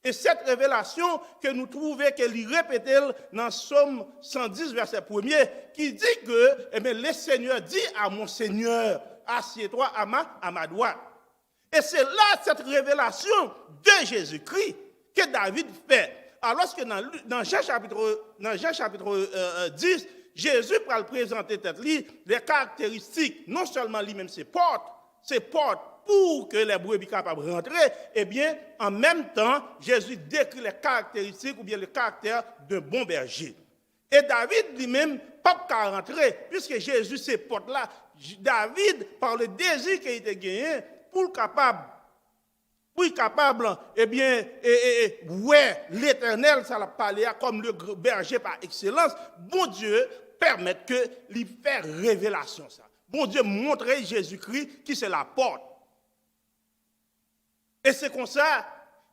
Et cette révélation que nous trouvons qu'elle répétait dans Psaume 110, verset 1er, qui dit que eh bien, le Seigneur dit à mon Seigneur, assieds-toi à ma droite. Et c'est là cette révélation de Jésus-Christ que David fait. Alors que dans Jean chapitre 10, Jésus va le présenter les caractéristiques, non seulement lui-même ses portes pour que les brebis capables de rentrer, et bien, en même temps, Jésus décrit les caractéristiques ou bien le caractère d'un bon berger. Et David lui-même, pas qu'à rentrer, puisque Jésus, ces portes-là, David, par le désir qu'il était gagné, pour capable, eh bien, ouais, l'Éternel, ça l'a parlé comme le berger par excellence, bon Dieu permet que lui faire révélation ça. Bon Dieu montrer Jésus-Christ qui c'est la porte. Et c'est comme ça,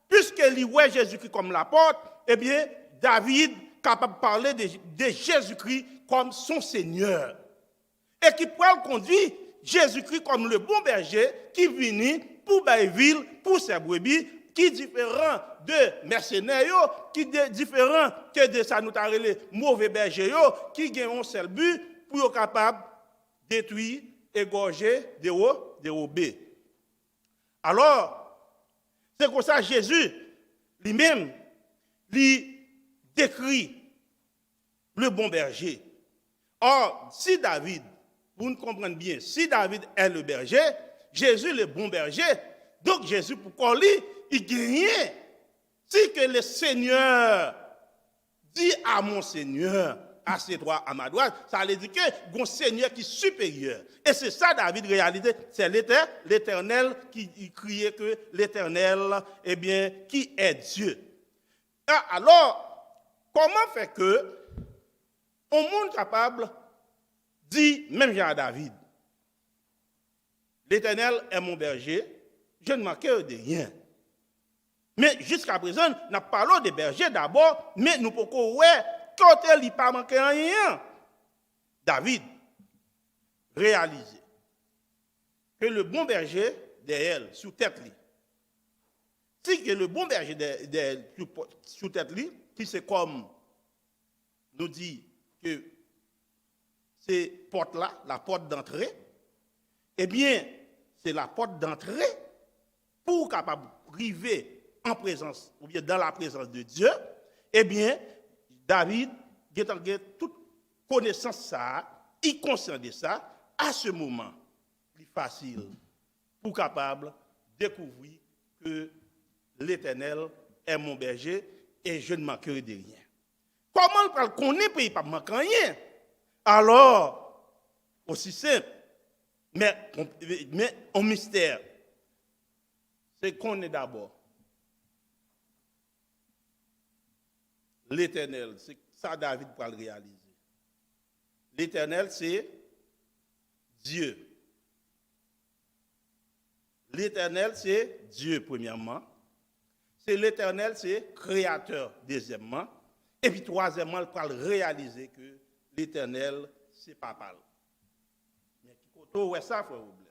puisque lui voit Jésus-Christ comme la porte, eh bien, David capable de parler de Jésus-Christ comme son Seigneur. Et qui peut conduire Jésus-Christ comme le bon berger qui vient pour Baïville, pour ses brebis, qui est différent de mercenaires, qui est différent que de ça nous les mauvais bergers, qui ont un seul but pour être capable de détruire, égorger, dérober. Alors, c'est comme ça Jésus lui-même lui décrit le bon berger. Or, si David, pour nous comprendre bien, si David est le berger, Jésus le bon berger, donc Jésus, pourquoi lui, il gagne. Si que le Seigneur dit à mon Seigneur, assieds-toi à ma droite, ça veut dire que un Seigneur qui est supérieur. Et c'est ça David réalisait, c'est l'Éternel qui criait que l'Éternel, eh bien, qui est Dieu. Alors, comment fait que un monde capable dit, même Jean David, l'Éternel est mon berger, je ne manque de rien. Mais jusqu'à présent, nous parlons des bergers d'abord, mais nous pouvons voir quand il n'y a pas manqué rien. David réalisé que le bon berger d'elle, sous tête lui, si que le bon berger d'elle, sous tête lui, qui c'est comme nous dit que c'est porte là, la porte d'entrée, eh bien, c'est la porte d'entrée pour capable priver en présence, ou bien dans la présence de Dieu, eh bien, David, il a toute connaissance ça, il conscient de ça, à ce moment, c'est facile pour capable découvrir que l'Éternel est mon berger et je ne manquerai de rien. Comment le connaître et il ne pas manquer rien? Alors, aussi simple, mais en mystère, c'est qu'on est d'abord l'Éternel, c'est ça David peut le réaliser. L'Éternel, c'est Dieu. L'Éternel, c'est Dieu, premièrement. C'est l'Éternel, c'est Créateur, deuxièmement. Et puis, troisièmement, il peut réaliser que l'Éternel, c'est Papa. Mais qui ouais ça, frère Oublé.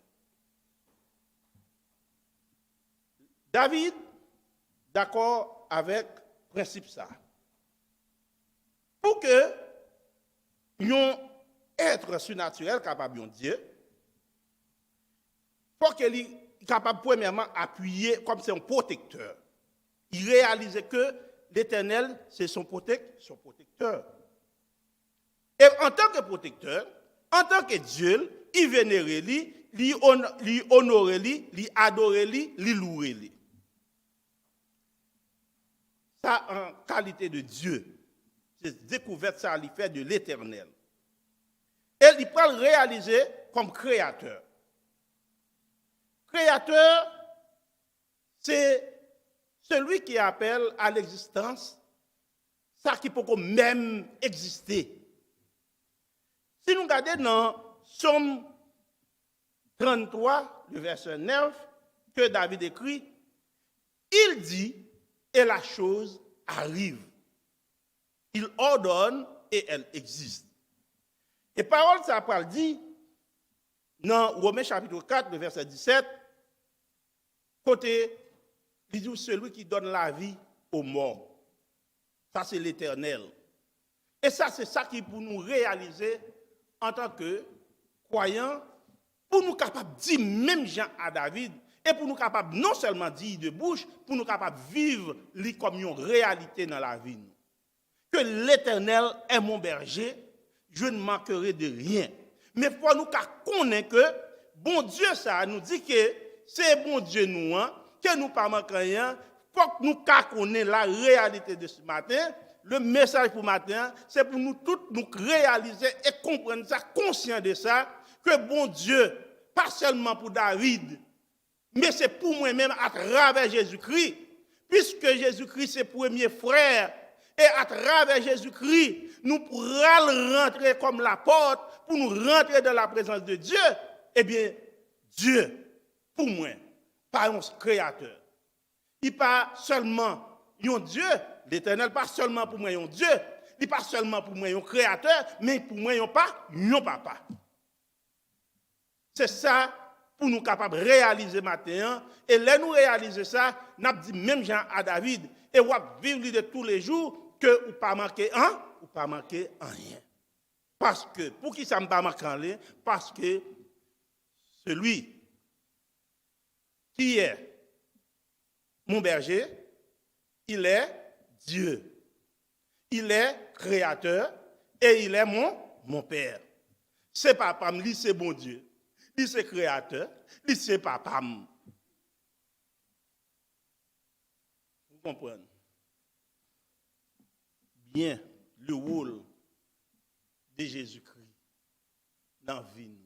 David, d'accord avec le principe ça. Pour que un être surnaturel capable de Dieu, il faut qu'il soit capable premièrement d'appuyer comme c'est un protecteur. Il réalise que l'Éternel, c'est son protecteur. Et en tant que protecteur, en tant que Dieu, il vénère lui honore lui, lui adore lui, lui loue lui. Ça en qualité de Dieu. C'est découverte ça lui fait de l'Éternel. Et il peut le réaliser comme créateur. Créateur, c'est celui qui appelle à l'existence ça qui peut même exister. Si nous regardons dans Somme 33, le verset 9, que David écrit, il dit, et la chose arrive. Il ordonne et elle existe. Et parole, ça parle dit, dans Romains chapitre 4, le verset 17, côté, il dit celui qui donne la vie aux morts. Ça, c'est l'Éternel. Et ça, c'est ça qui pour nous réaliser en tant que croyants pour nous capables de dire même Jean à David, et pour nous capables non seulement dire de bouche, pour nous capables de vivre comme une réalité dans la vie. Que l'Éternel est mon berger, je ne manquerai de rien. Mais pour nous connaître que bon Dieu ça nous dit que c'est bon Dieu nous, que nous pas manquer rien, faut que nous connaissions la réalité de ce matin. Le message pour matin, c'est pour nous tous nous réaliser et comprendre ça, conscient de ça, que bon Dieu, pas seulement pour David, mais c'est pour moi-même à travers Jésus-Christ, puisque Jésus-Christ c'est premier frère, et à travers Jésus-Christ, nous pourrons rentrer comme la porte pour nous rentrer dans la présence de Dieu. Eh bien, Dieu, pour moi, pas un créateur. Il n'est pas seulement un Dieu, l'Éternel, pas seulement pour moi un Dieu, il n'est pas seulement pour moi un créateur, mais pour moi un papa. C'est ça pour nous capables de réaliser maintenant. Et là, nous réaliser ça, nous avons dit même Jean à David, et on va vivre de tous les jours, que ou pas manquer un, ou pas manquer rien. Parce que, pour qui ça ne pas manquer rien? Parce que celui qui est mon berger, il est Dieu. Il est créateur et il est mon père. C'est papa, lui c'est bon Dieu. Lui c'est créateur, lui c'est papa. Vous comprenez? Bien le rôle de Jésus-Christ dans la vie.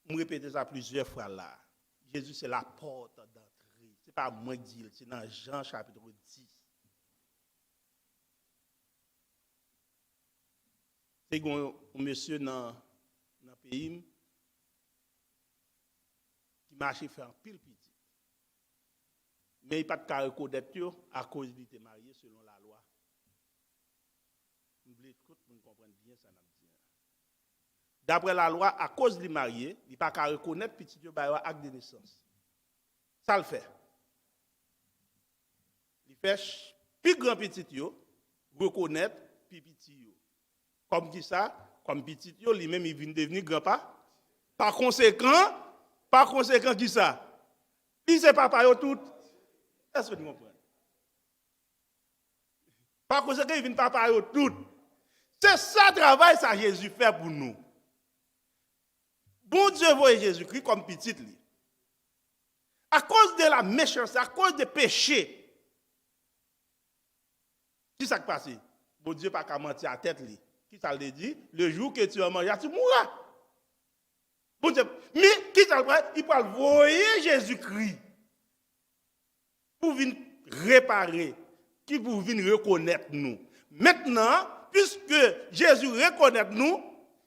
Je répète ça plusieurs fois là. Jésus c'est la porte d'entrée. Ce n'est pas moi qui dis, c'est dans Jean chapitre 10. C'est un monsieur dans le pays qui marchait faire un pile petit. Mais il n'a pas de reconnaître à cause qu'il était marié selon la loi. Vous voulez tout le monde comprendre bien ça. D'après la loi, à cause qu'il est marié, il n'a pas qu'à reconnaître petit Dieu par acte de naissance. Ça le fait. Il fait plus grand petit Dieu, reconnaître plus petit Dieu. Comme qui ça? Comme petit Dieu, lui-même il vient devenir grand-papa. Par conséquent, qui ça? Il c'est papa yo tout. Est-ce que vous comprenez? Par conséquent, il vient papa yo tout. C'est ça le travail que Jésus fait pour nous. Bon Dieu voit Jésus-Christ comme petit lui. À cause de la méchanceté, à cause des péchés. Qui ça qui passe? Bon Dieu pas qu'à mentir à tête lui. Qui ça le dit? Le jour que tu vas manger, tu mourras. Bon Dieu. Mais qui ça le fait? Il peut voyer Jésus-Christ pour venir réparer, qui pour venir reconnaître nous. Maintenant, puisque Jésus reconnaît nous,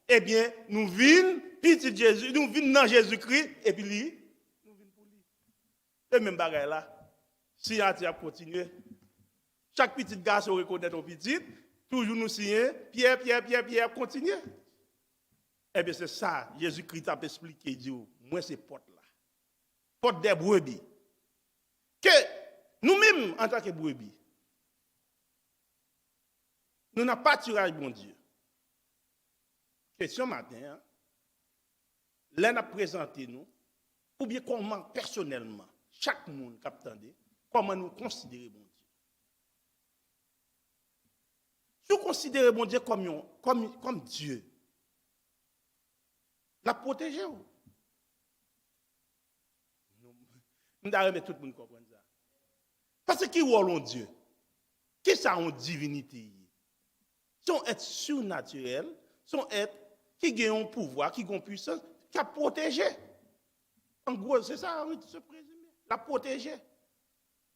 eh bien, nous venons petit Jésus, nous venons dans Jésus-Christ, et puis lui, nous venons pour lui. C'est le même bagage là. Si on a continué, chaque petit garçon reconnaît au petit, toujours nous signer, Pierre, continue. Eh bien, c'est ça, Jésus-Christ a expliqué, dit, moi, c'est porte là. Porte des brebis. Que nous-mêmes, en tant que brebis, nous n'avons pas tirage, bon Dieu. Question matin, l'un a présenté nous, ou bien comment personnellement, chaque monde qui attendait, comment nous considérer bon Dieu. Si vous considérez bon Dieu comme Dieu, la protéger. Nous devons tout le monde comprendre ça. Parce que qui est Dieu? Qui ça en divinité? Son être surnaturel, son être qui a un pouvoir, qui a une puissance, qui a protégé. En gros, c'est ça, se présumer. La protéger.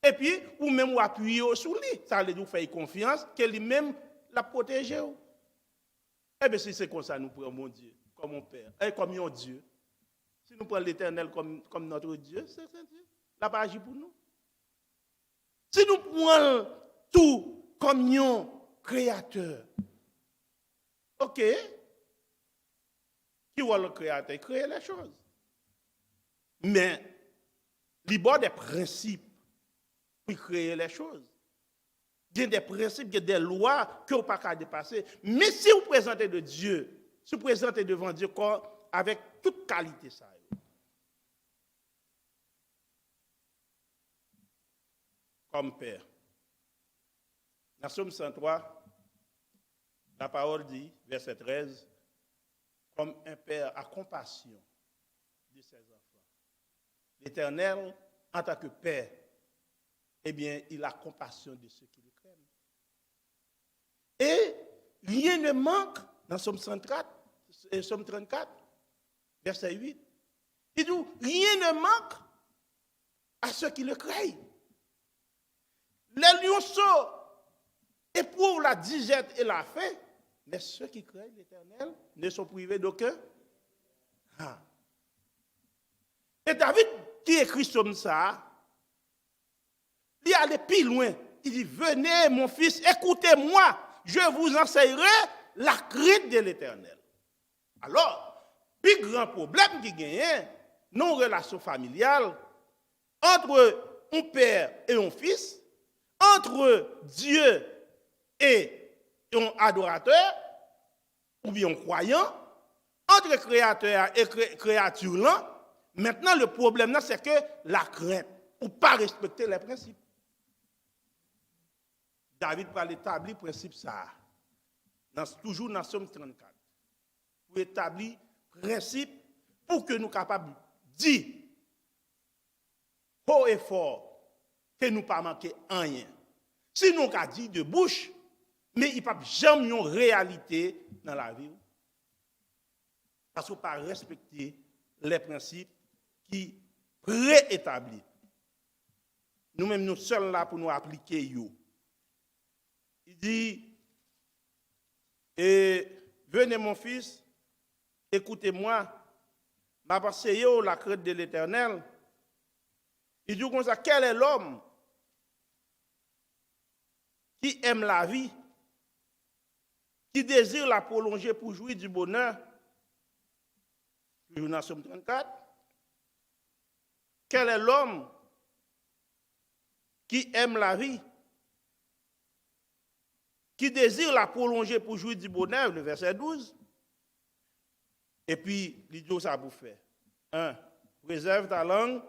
Et puis, ou même ou appuyer sur lui. Ça veut dire faire confiance que lui-même la protéger. Eh bien, si c'est comme ça, nous prenons mon Dieu, comme mon Père, et comme mon Dieu. Si nous prenons l'Éternel comme notre Dieu, c'est Dieu. La pas agit pour nous. Si nous prenons tout comme un créateur, ok, qui est le créateur? Créer les choses. Mais, il y a des principes pour créer les choses. Il y a des principes, il y a des lois que vous ne pouvez pas dépasser. Mais si vous présentez de Dieu, si vous présentez devant Dieu avec toute qualité ça. Comme père. Dans Somme 103, la parole dit, verset 13, comme un père a compassion de ses enfants. L'Éternel, en tant que père, eh bien, il a compassion de ceux qui le craignent. Et rien ne manque dans Somme 34, verset 8. Il dit, rien ne manque à ceux qui le craignent. Les lionceaux éprouvent la disette et la faim, mais ceux qui craignent l'Éternel ne sont privés d'aucun. Ah. Et David, qui écrit comme ça, il est allé plus loin. Il dit, venez mon fils, écoutez-moi, je vous enseignerai la crainte de l'Éternel. Alors, plus grand problème qui gagne, non relation familiale, entre un père et un fils, entre Dieu et un adorateur, ou bien un croyant, entre créateur et créature là. Maintenant, le problème, c'est que la crainte, ou pas respecter les principes. David va établir le principe ça, toujours dans Somme 34, pour établir le principe pour que nous soyons capables de dire haut et fort que nous ne pas manquer rien. Si nous avons dit de bouche, mais il n'y a pas jamais une réalité dans la vie. Parce qu'on ne pas respecter les principes qui préétablis. Nous-mêmes, nous sommes là pour nous appliquer. Il dit, venez mon fils, écoutez-moi, m'a passé la crainte de l'Éternel. Il dit comme ça, quel est l'homme qui aime la vie, qui désire la prolonger pour jouir du bonheur? Toujours dans Somme 34. Quel est l'homme qui aime la vie, qui désire la prolonger pour jouir du bonheur, le verset 12. Et puis, l'idiot, ça vous fait. 1. Préserve ta langue,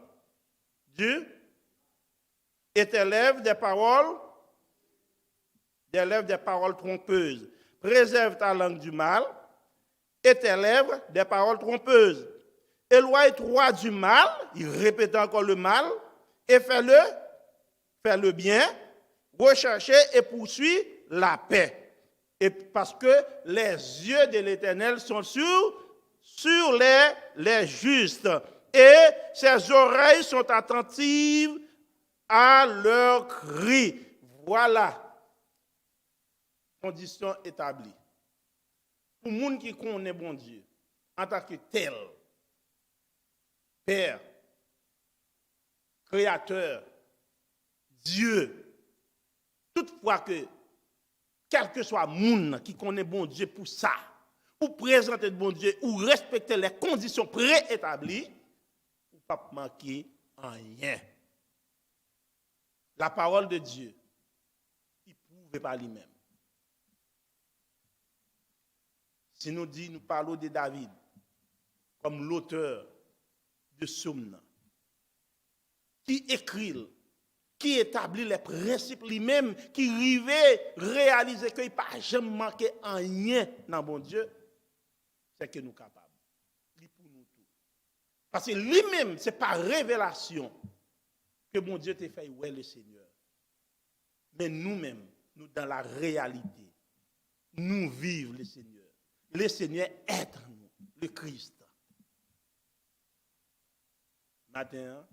2. Et tes lèvres des paroles trompeuses. Préserve ta langue du mal, et tes lèvres des paroles trompeuses. Éloigne-toi du mal, il répète encore le mal, et fais-le bien, recherchez et poursuis la paix. Et parce que les yeux de l'Éternel sont sur les justes, et ses oreilles sont attentives à leurs cris. Voilà, condition établie. Pour les gens qui connaissent bon Dieu, en tant que tel, Père, Créateur, Dieu, toutefois que, quel que soit le monde qui connaît bon Dieu pour ça, ou présenter bon Dieu, ou respecter les conditions préétablies, ou pas manquer en rien. La parole de Dieu, il ne prouve pas lui-même. Si nous parlons de David comme l'auteur de Somme, qui écrit, qui établit les principes lui-même, qui arrivait à réaliser qu'il n'y a pas jamais manqué en rien dans bon Dieu, c'est que nous sommes capables. Il pour nous tout. Parce que lui-même, c'est par révélation que bon Dieu t'a fait ouais le Seigneur. Mais nous-mêmes, nous dans la réalité, nous vivons le Seigneur. Le Seigneur est en nous, le Christ. Matin,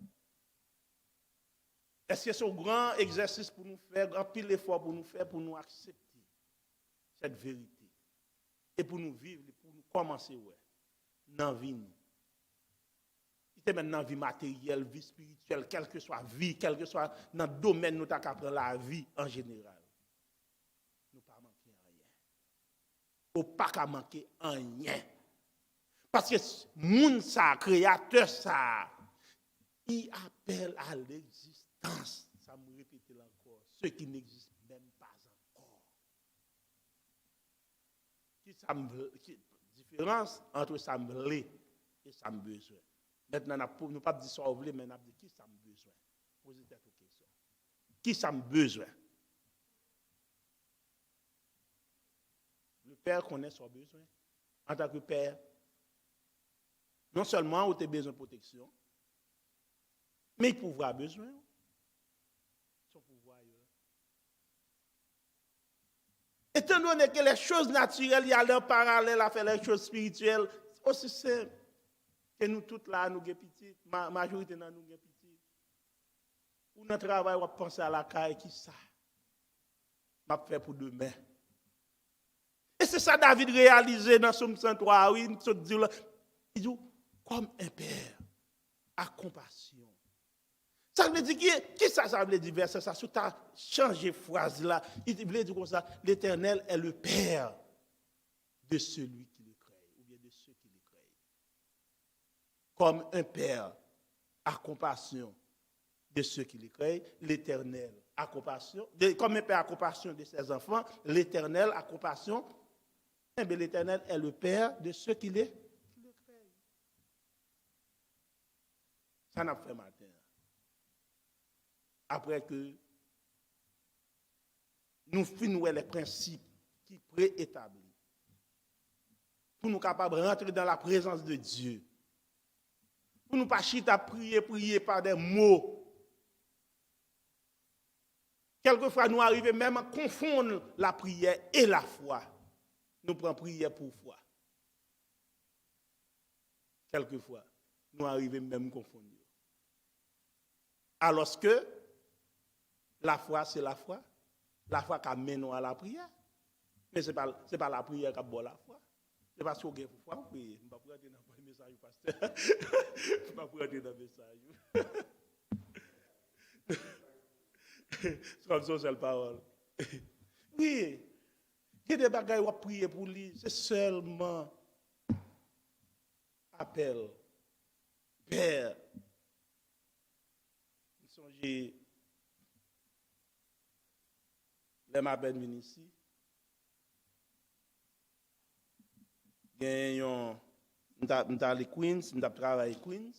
est-ce que c'est un grand exercice pour nous faire, un pile d'efforts pour nous faire, pour nous accepter cette vérité et pour nous vivre, pour nous commencer dans la vie. Il est maintenant vie matérielle, vie spirituelle, quelle que soit vie, quel que soit dans le domaine nous avons la vie en général. Nous ne pas manquer en rien. Nous ne pas manquer en rien. Parce que monde ça, créateur ça, il appelle à l'existence. Ça me répète encore. Ceux qui n'existent même pas encore. Qui différence entre semblé et ça me besoin. Maintenant, nous ne pas dire ça, mais nous avons dit qui ça me besoin. Posez cette question. Qui ça me besoin? Le père connaît son besoin. En tant que père, non seulement tu as besoin de protection, mais il pourra besoin. Son pouvoir. Étant donné que les choses naturelles, il y a leur parallèle à faire les choses spirituelles, aussi simple que nous toutes là, nous sommes petits, la majorité de nous sommes petits. Pour notre travail, on va penser à la caille qui ça. On va faire pour demain. Et c'est ça David réalisé dans Somme 103, oui, il dit, comme un père, à compassion. Ça veut dire, qui ça veut dire, verset ça, si tu as changé phrase là, il veut dire comme ça, l'Éternel est le Père de celui qui le crée, ou bien de ceux qui le créent. Comme un père a compassion de ceux qui le créent, l'Éternel a compassion, comme un père a compassion de ses enfants, l'Éternel a compassion, et bien l'Éternel est le Père de ceux qui le créent. Ça n'a pas fait matin. Après que nous finissons les principes qui préétablis, pour nous capables de rentrer dans la présence de Dieu, pour nous pas chiter à prier par des mots. Quelquefois, nous arrivons même à confondre la prière et la foi. Nous prenons prière pour foi. Quelquefois, nous arrivons même à confondre. Alors que la foi, c'est la foi. La foi qui amène à la prière. Mais ce n'est pas la prière qui a la foi. C'est parce qu'on a foi, on prie. Je ne vais pas prendre dans le message, pasteur. Je ne vais pas prendre dans le message. C'est comme ça, c'est la parole. Oui. Il y a des bagages où on prie pour lui. C'est seulement appel. Père. Songez. Les m'appellent venir ici. Gagnons, m'ta les Queens, m'ta travailler Queens,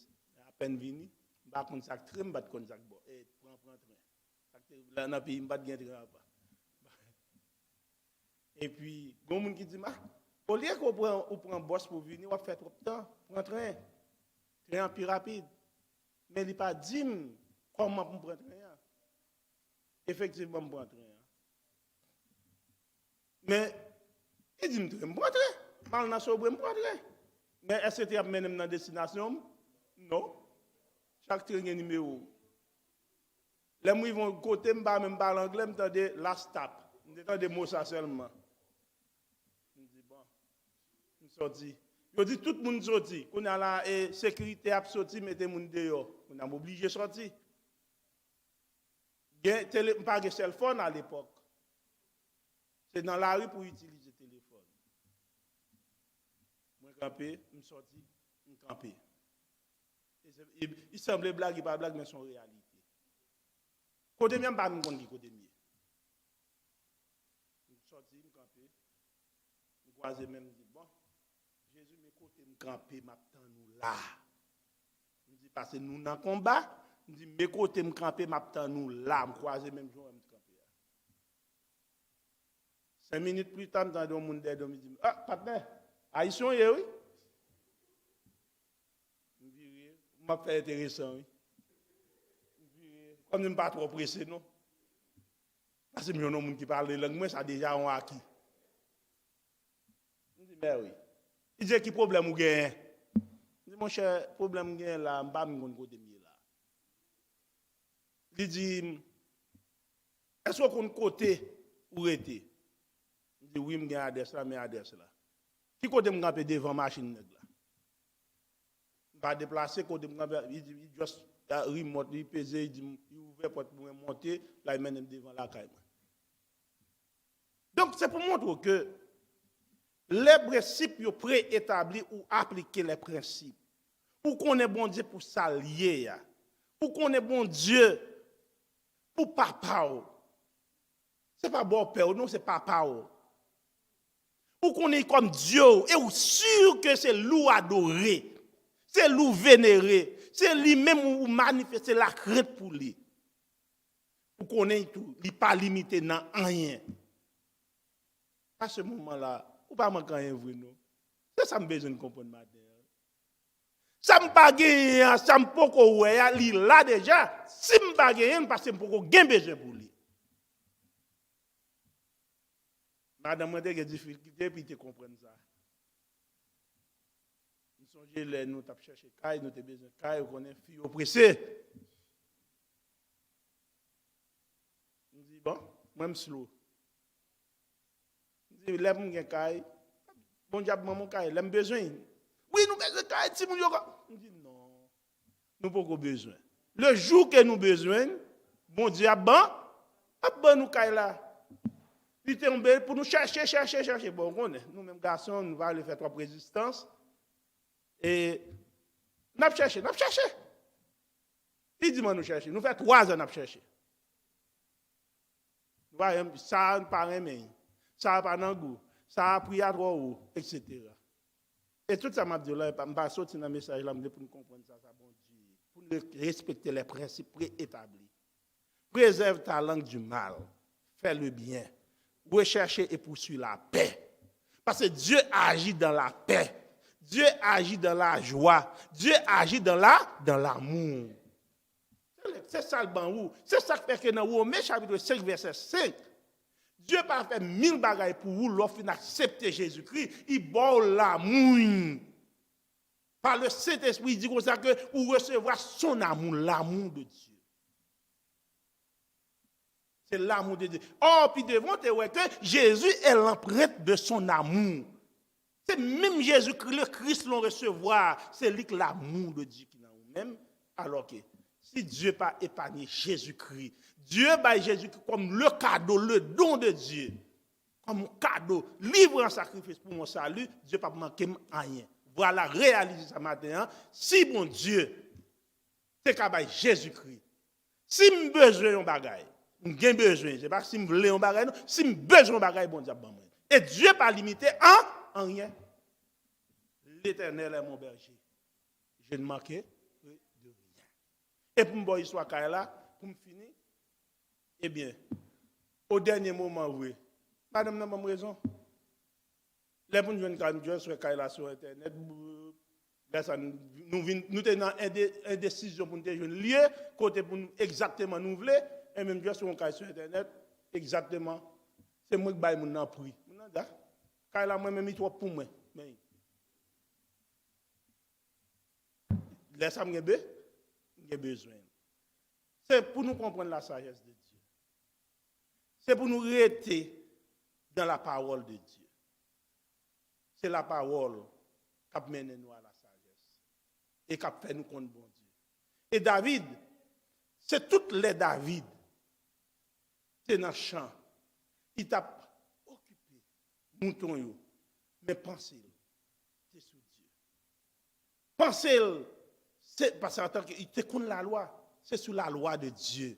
à peine venu, m'pa kon sak train, m'pa kon sak bon, prend train. Là dans pays m'pa gen train pas. Et puis gon moun qui dit au lieu qu'on prend boss pour venir, on fait trop de temps, prend train plus rapide. Mais il pas dit comment pour prendre train. Effectivement me prendre train. Mais il dit me prendre train. Mal n'a sobre me prendre. Mais est-ce que tu as mené dans destination? Non. Chaque train a un numéro. Les gens vont côté m'pa même parler anglais, m'entendez last stop. M'entendez mots ça seulement. Je dis bon. On sorti. Je dis tout le monde sorti. On a la sécurité a sorti mettez moun dehors. On a obligé sortir. Pas de téléphone à l'époque. C'est dans la rue pour utiliser le téléphone. Moi, campé, je suis sorti, je suis campé. Il semblait blague, il pas blague, mais c'est en réalité. Côté mien, pas de qui côté mien. Je suis sorti, je suis campé. Je croisé même, je dis, bon, Jésus, mes côtés, je campé, m'attend nous là. Je dis, parce que nous dans le combat, je dis, mes côtés, je campé, m'attend nous là. Je croisé même jour, je campé. 5 minutes plus tard, dans le monde d'aide, je dis, ah, partenaire, Haïtien, oui. Je m'a fait intéressant, oui. Comme je ne suis pas trop pressé, non. Parce que il y a des gens qui parlent de langue, moi, ça a déjà un acquis. Je dis, mais oui. Il dit, quel problème vous avez? Je dis, mon cher, problème vous avez là, je ne sais pas côté là. Il dit, est-ce qu'on côté où était? Je dis, oui, je suis adresse là, mais adresse là. Qui côté me camper devant machine là? Pas déplacer côté me camper, il juste remote, il pèse, il ouvre porte pour monter, là il mène devant la caille. Donc c'est pour montrer que les principes préétablis ou appliquer les principes. Pour qu'on ait bon Dieu pour s'allier, pour qu'on ait bon Dieu pour papa. C'est pas bon père, non, c'est papa. Pour qu'on ait comme Dieu, et sûr que c'est loup adoré. C'est lui vénérer. C'est lui-même où manifester la crainte pour lui. Pour qu'on ait tout. Il n'est pas limité dans rien. À ce moment-là, ou pas manquer rien vrai non. C'est ça que besoin de comprendre matin. Ça me pas gagner, ça me pas ko ouais, il là déjà. Si me pas gagner parce que me pas gain besoin pour lui. Madame moi des difficultés puis tu comprendre ça. Nous songez les nous t'a chercher caille, nous t'ai besoin caille, on connaît fille oppressée. On dit bon, même slow. On dit lève mon caille. Bon diable maman caille, l'aime besoin. Oui, nous besoin caille si mon yoga. On dit non. Nous pas besoin. Le jour que nous besoin, bon diable bon nous caille là. Il tombe pour nous chercher. Bon, nous-mêmes garçons, nous allons faire 3 résistances. Et nous avons cherché. Il dit, nous chercher. Nous faisons 3 ans, nous chercher. Ça n'a pas aimé. Ça n'a pas de goût. Ça a pris à droit haut, etc. Et tout ça m'a dit là, je vais sortir dans le message là pour nous comprendre ça, bon Dieu. Pour nous respecter les principes préétablis. Préserve ta langue du mal. Fais le bien. Rechercher et poursuivre la paix. Parce que Dieu agit dans la paix. Dieu agit dans la joie. Dieu agit dans l'amour. C'est ça le ban. C'est ça qui fait que dans Romains chapitre 5, verset 5, Dieu n'a pas fait 1000 bagailles pour vous, l'offre d'accepter Jésus-Christ. Il boit l'amour. Par le Saint-Esprit, il dit comme ça que vous recevrez son amour, l'amour de Dieu. C'est l'amour de Dieu. Oh, puis devant te voir que Jésus est l'empreinte de son amour. C'est même Jésus-Christ, le Christ l'on recevoir. C'est lui que l'amour de Dieu qui est dans nous-mêmes. Alors que si Dieu n'a pas épargné Jésus-Christ, Dieu bat Jésus-Christ comme le cadeau, le don de Dieu. Comme un cadeau, libre en sacrifice pour mon salut, Dieu n'a pas manqué rien. Voilà, réalisez ça matin. Si mon Dieu, c'est qu'à Jésus-Christ. Si j'ai besoin d'un bagage, j'ai besoin, c'est pas si je veux un bagage, si j'ai besoin d'un bagage, bon Dieu, bon. Et Dieu pas limité en rien. L'Éternel est mon berger. Je ne manquerai de rien. Et pour me voir histoire là, pour me finir, eh bien, au dernier moment, oui. Madame n'a pas raison. Les gens qui viennent Dieu sur là sur Internet, nous sommes dans une décision pour nous lieu, côté pour nous exactement nous voulons, et même Dieu sur Internet, exactement. C'est moi qui baille mon nom prix. Quand là, moi-même, il trop pour moi. Laisse-moi j'ai besoin. C'est pour nous comprendre la sagesse de Dieu. C'est pour nous rester dans la parole de Dieu. C'est la parole qui a mené nous à la sagesse et qui a fait nous connaître bon Dieu. Et David, c'est toutes les David, c'est dans le champ. Il t'a occupé, mouton, mais pensez, c'est sur Dieu. Pensez, c'est parce qu'il te connaît la loi, c'est sur la loi de Dieu.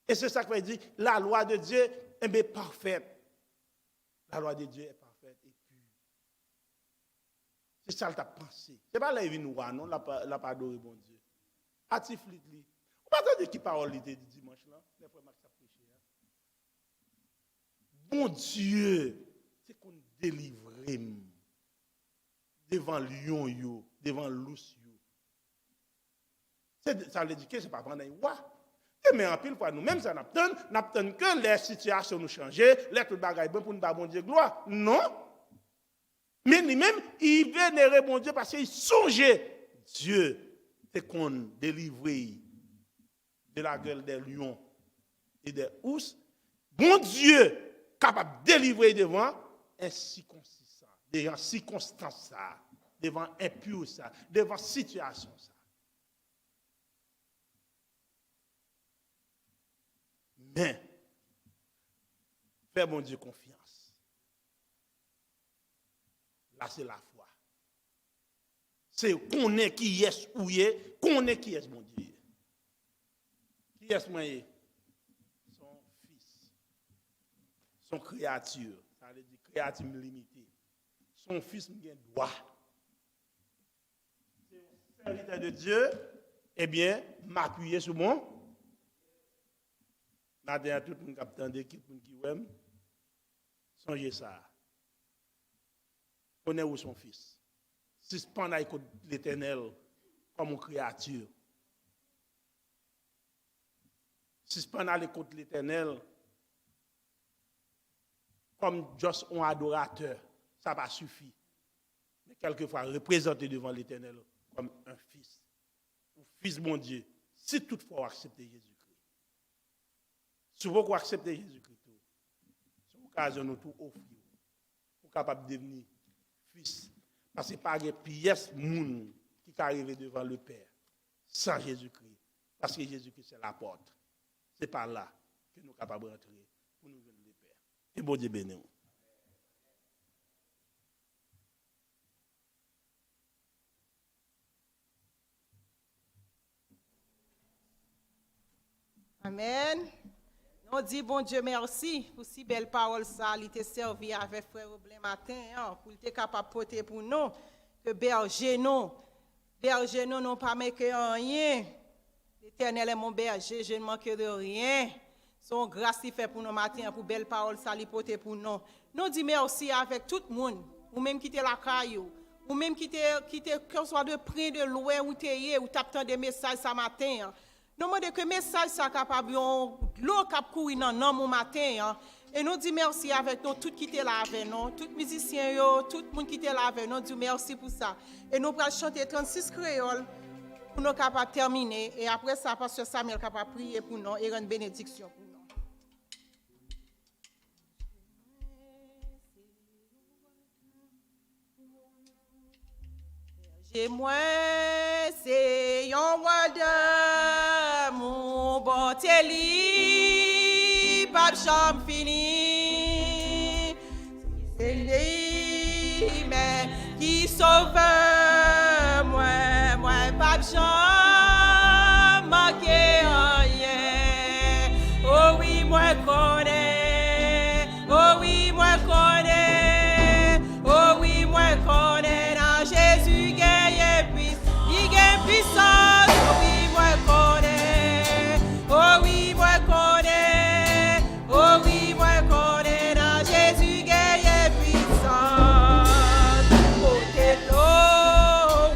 Et c'est ça qu'il dit, la loi de Dieu est parfaite. La loi de Dieu est parfaite et pure. C'est ça que tu as pensé. Ce n'est pas la vie noire, non, la pas adoré bon Dieu. Atiflit li. Vous pas attendre qui parole était du dimanche là, les frères Max a prêché. Bon Dieu, c'est qu'on délivre devant lion yo, devant loup yo. Ça veut dire que c'est pas pendant une loi. Mais en pile fois nous-mêmes ça n'attend que les situations nous changer, les tout bagaille bon pour nous pas bon Dieu gloire. Non. Mais lui-même, il vénérait bon Dieu parce qu'il songeait Dieu, c'est qu'on délivre de la gueule des lions et des ours. Bon Dieu, capable de délivrer devant un circoncis, devant circonstance ça, devant impur ça, devant situation ça. Mais, fais mon Dieu confiance. Là, c'est la foi. C'est qu'on est qui est ou est, qu'on est qui est mon Dieu. Qui est mon Dieu? Son fils. Son créature. Ça veut dire créature limitée. Son fils me gagne droit. C'est serviteur de Dieu, eh bien, m'appuyer sur mon. Matin, tout le monde qui attend, tout le monde qui aime, songez ça. Connais où son fils. Suspend à l'écoute de l'Éternel comme une créature. Suspend à l'écoute de l'Éternel comme juste un adorateur. Ça n'a pas suffi. Mais quelquefois, représenter devant l'Éternel comme un fils. Ou fils mon Dieu. Si toutefois vous acceptez Jésus-Christ. Si vous acceptez Jésus-Christ, c'est l'occasion de tout offrir. Vous êtes capable de devenir fils. Parce que pas de pièce moun qui arrive devant le Père sans Jésus-Christ. Parce que Jésus-Christ, c'est la porte. C'est par là que nous sommes capables de rentrer pour nous venir le Père. Et bon Dieu béni. Amen. On dit bon Dieu merci pour si belle parole ça, il t'a servi avec frère Roblin matin, hein, pour être capable de porter pour nous, que berger nous n'ont pas manqué rien. L'Éternel est mon berger, je ne manque de rien. Son grâce il fait pour nous matin, pour belle parole ça, il porter pour nous. Nous dit merci avec tout le monde, ou même qui était la caillou, ou même qui était qu'on soit de près, de loin, ou t'es, ou t'attends des messages ce matin. Hein. Nous demandons que message ça capable l'eau cap courir dans nom matin hein. Et nous disons merci avec nous tout qui était là avec nous, tous musiciens yo, tout le monde qui était là avec nous, disons merci pour ça. Et nous allons chanter 36 créoles pour nous capable terminer et après ça pasteur Samuel capable prier pour nous et rendre bénédiction pour nous. J'ai moi c'est yon word mon bon teli pas champ fini c'est lui mais qui sauve moi pas champ manqué rien oh oui moi connais oh oui moi connais oh oui moi connais dans Jésus puissance, oh oui, moi connais, oh oui, moi connais, oh oui, moi connais, dans Jésus, guerrier puissance, oh t'es l'eau,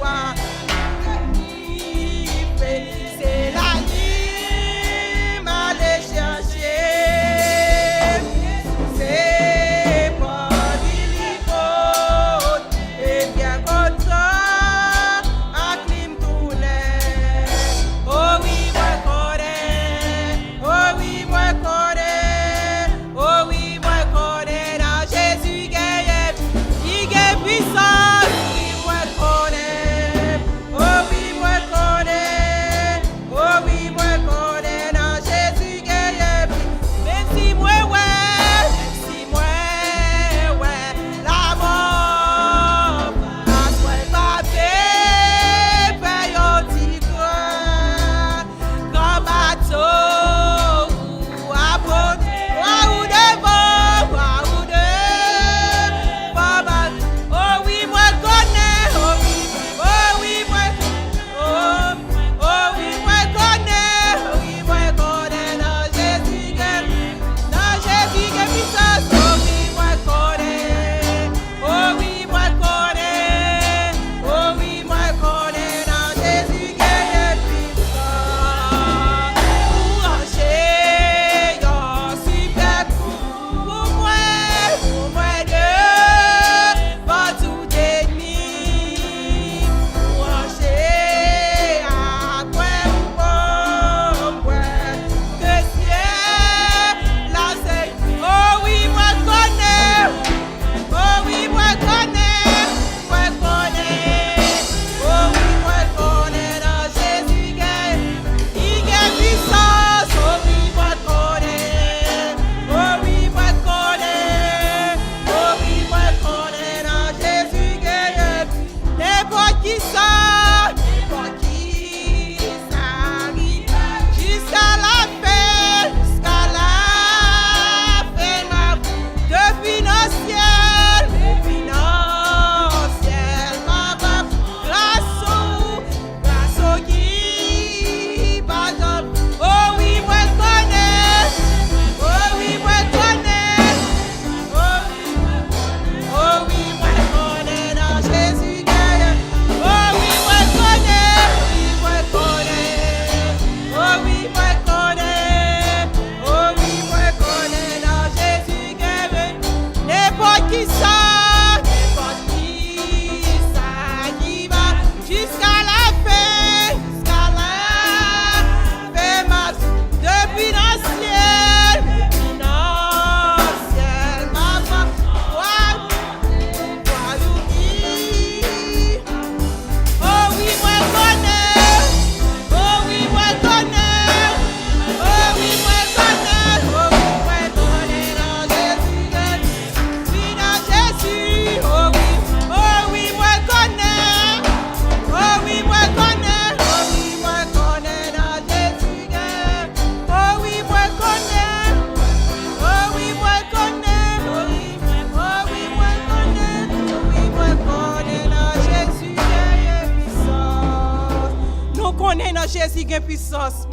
Seigneur Jésus qui a puissance.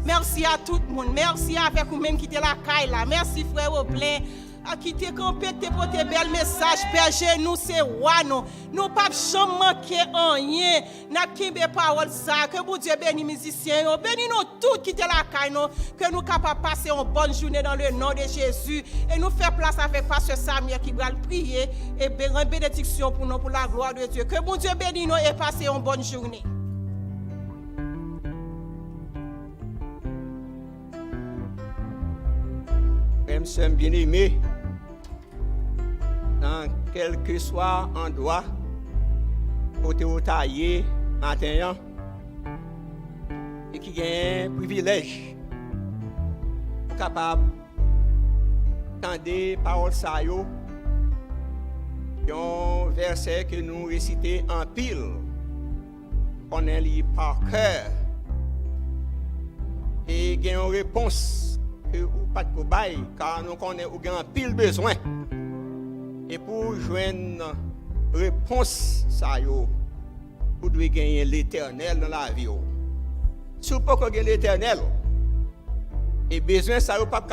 Merci à tout le monde. Merci avec vous-même qui était la caille là. Merci frère Oblin. À qui te campé te porter bel message berger nous c'est roi nous pas jamais manquer rien n'a kimbe parole ça que bon Dieu bénisse musiciens bénis nous tous qui te la caille que nous capable passer une bonne journée dans le nom de Jésus et nous faire place avec pasteur Samuel qui va prier et une bénédiction pour nous pour la gloire de Dieu que bon Dieu bénisse nous et passer une bonne journée. Frères bien-aimés, dans quel que soit endroit, côté au taillé, matin, et qui a un privilège, capable d'entendre parole ça yo, un verset que nous récitons en pile, on est par cœur, et il y a une réponse. Que ou pas de bail car nous connaissons ou un pile besoin et pour joindre réponse ça yo vous devez gagner l'éternel dans la vie si vous pas gagner l'éternel et besoin ça yo pas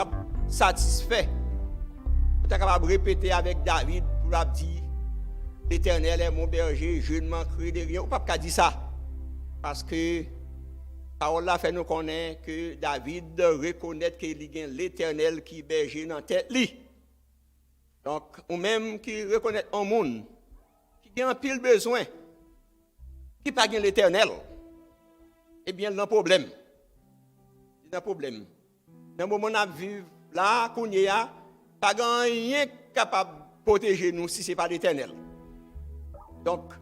satisfait vous êtes capable de répéter avec David pour la dire l'éternel est mon berger je ne manquerai de rien ou pas dire ça parce que parole là fait nous connaître que David reconnaît qu'il y a l'Éternel qui berger dans tête li. Donc ou même qui reconnaît un monde qui a un pile besoin qui pas gain l'Éternel. Eh bien il y a un problème. Il y a un problème. Dans le moment où on vit là qu'on y a pas rien capable de protéger nous si c'est pas l'Éternel. Donc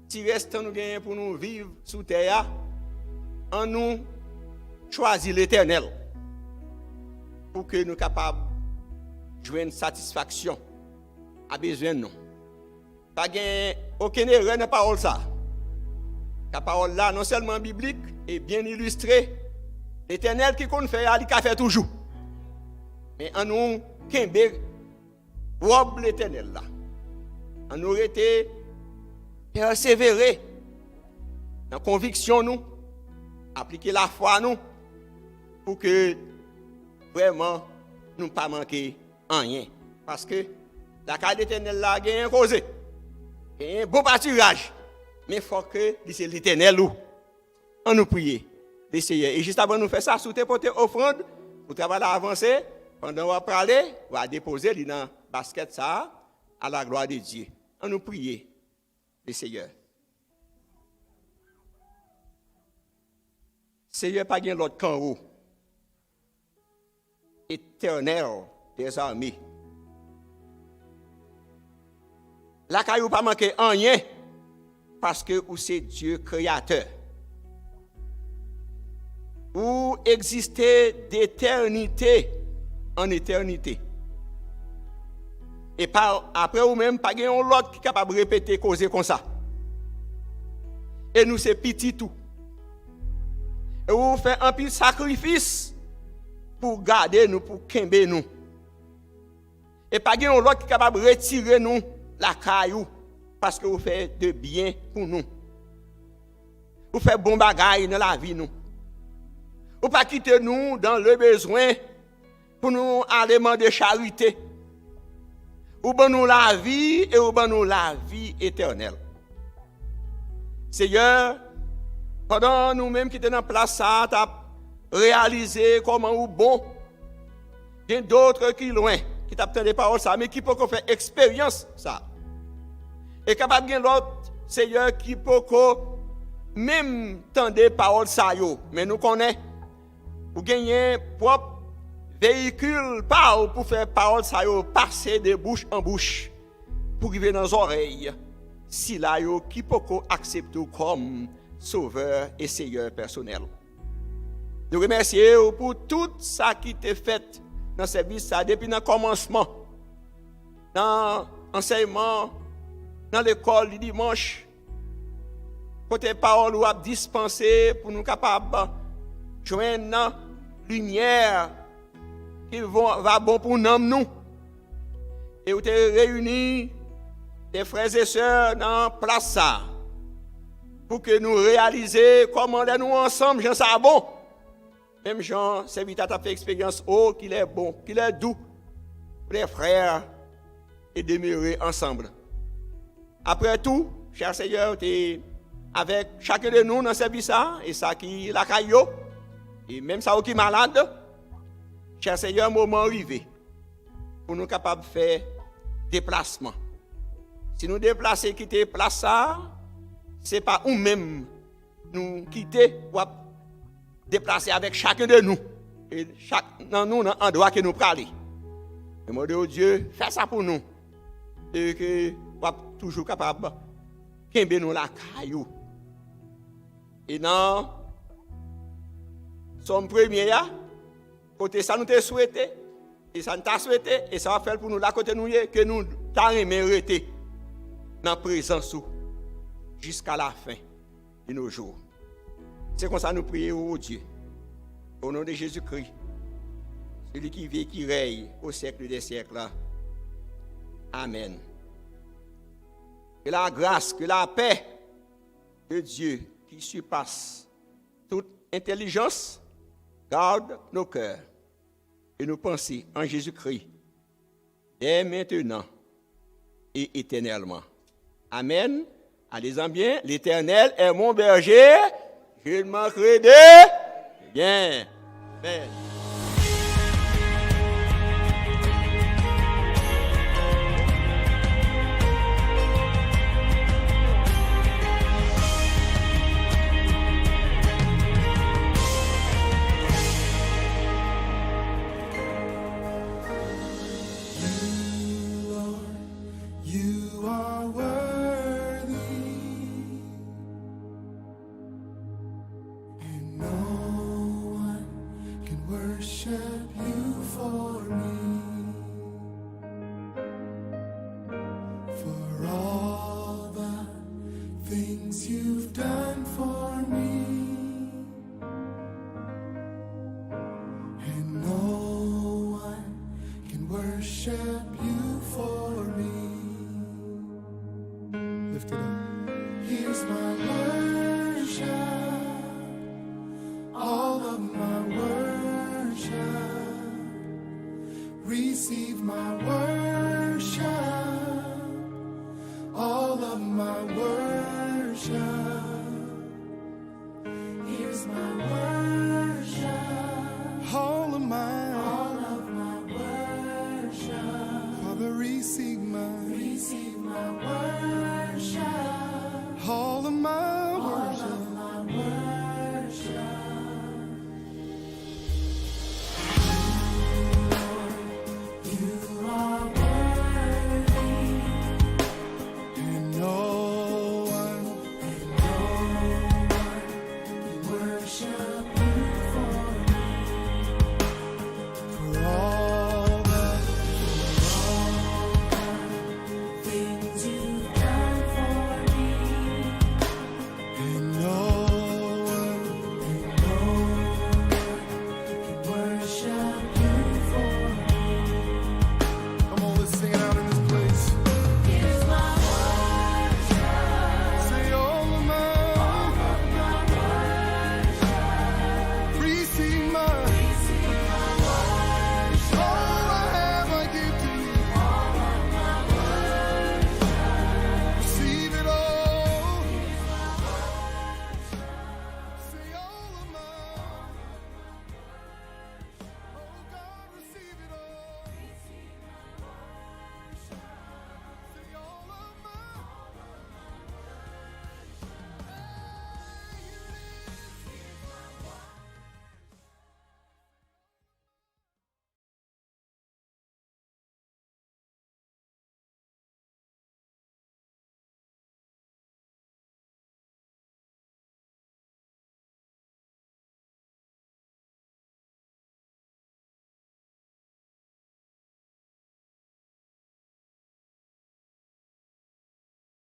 si reste nous gain pour nous vivre sous terre en nous choisir l'Éternel pour que nous soyons capables de jouer une satisfaction à besoin de nous. Pas gain aucune erreur dans la parole ça. La parole là non seulement biblique et bien illustrée, l'Éternel qui compte faire, il fait toujours. Mais en nous kembe robe l'Éternel là. En nous été persévérer dans la conviction nous appliquer la foi nous pour que vraiment nous pas manquer rien parce que la carte d'Éternel là gagne causé un bon pâturage mais il faut que c'est l'Éternel où on nous prier d'essayer et juste avant nous faire ça sous tes porter offrande pour travailler avancer pendant on va parler on va déposer dans basket ça à la gloire de Dieu on nous prier le Seigneur. Seigneur, pas gain l'autre camp haut. Éternel des armées. La caillou pas manquer rien parce que ou c'est Dieu créateur. Ou exister d'éternité en éternité. Et par après ou même pas gain l'autre qui est capable de répéter causer comme ça. Et nous c'est petit tout. Et vous faites un pile sacrifice pour garder nous, pour kembe nous. Et pas gen l'autre qui est capable de retirer nous la caillou parce que vous faites de bien pour nous. Vous faites bon bagaille dans la vie nous. Vous pas quitter nous dans le besoin pour nous aller demander charité. Vous ban nous la vie et vous ban nous la vie éternelle. Seigneur, pendant nous-mêmes qui sommes dans la place, ça a réalisé comment ou bon. Il y a d'autres qui loin, qui t'attendent des paroles, ça, mais qui peuvent faire expérience, ça. Et capable de l'autre, Seigneur, qui peut même tendre des paroles, ça, mais nous connaissons, pour gagner propre véhicule pour faire paroles, ça, passer de bouche en bouche, pour arriver dans les oreilles, si là, qui peut accepter comme Sauveur et Seigneur personnel. Nous remercions pour tout ça qui t'est fait dans ce service depuis le commencement, dans l'enseignement, dans l'école du dimanche, côté parole ou à dispenser pour nous capables de joindre la lumière qui va bon pour nous. Et vous avez réuni des frères et sœurs dans la place ça. pour que nous réalisions comment nous ensemble, Jean ça bon. Même Jean, serviteur a fait expérience, oh, qu'il est bon, qu'il est doux pour les frères et demeurer ensemble. Après tout, cher Seigneur, tu es avec chacun de nous dans ce service, et ça qui la caillou, et même ça qui est malade, cher Seigneur, moment arrivé pour nous capables de faire déplacement. Si nous déplacer, quitter place ça, ce n'est pas nous-mêmes nous quitter pour déplacer avec chacun de nous. Et chaque dans nous, dans endroit que nous parlons. Le mot de Dieu, fais ça pour nous. Et que nous sommes toujours capables de nous la caillou. Et non, sommes premiers, côté ça nous te souhaité, et ça nous t'a souhaité, et ça va faire pour nous la côté nous que nous t'avons mérité dans la présence jusqu'à la fin de nos jours. C'est comme ça nous prions au Dieu. Au nom de Jésus-Christ, celui qui vit et qui règne au siècle des siècles. Amen. Que la grâce, que la paix de Dieu qui surpasse toute intelligence garde nos cœurs et nos pensées en Jésus-Christ dès maintenant et éternellement. Amen. Allez-en bien. L'Éternel est mon berger. Je ne manquerai de rien. Amen. You are worthy, and no one can worship you for me. For all the things you've done for me, and no one can worship you for me. Lift it up. Here's my worship, all of my worship. Receive my worship, all of my worship. Here's my worship.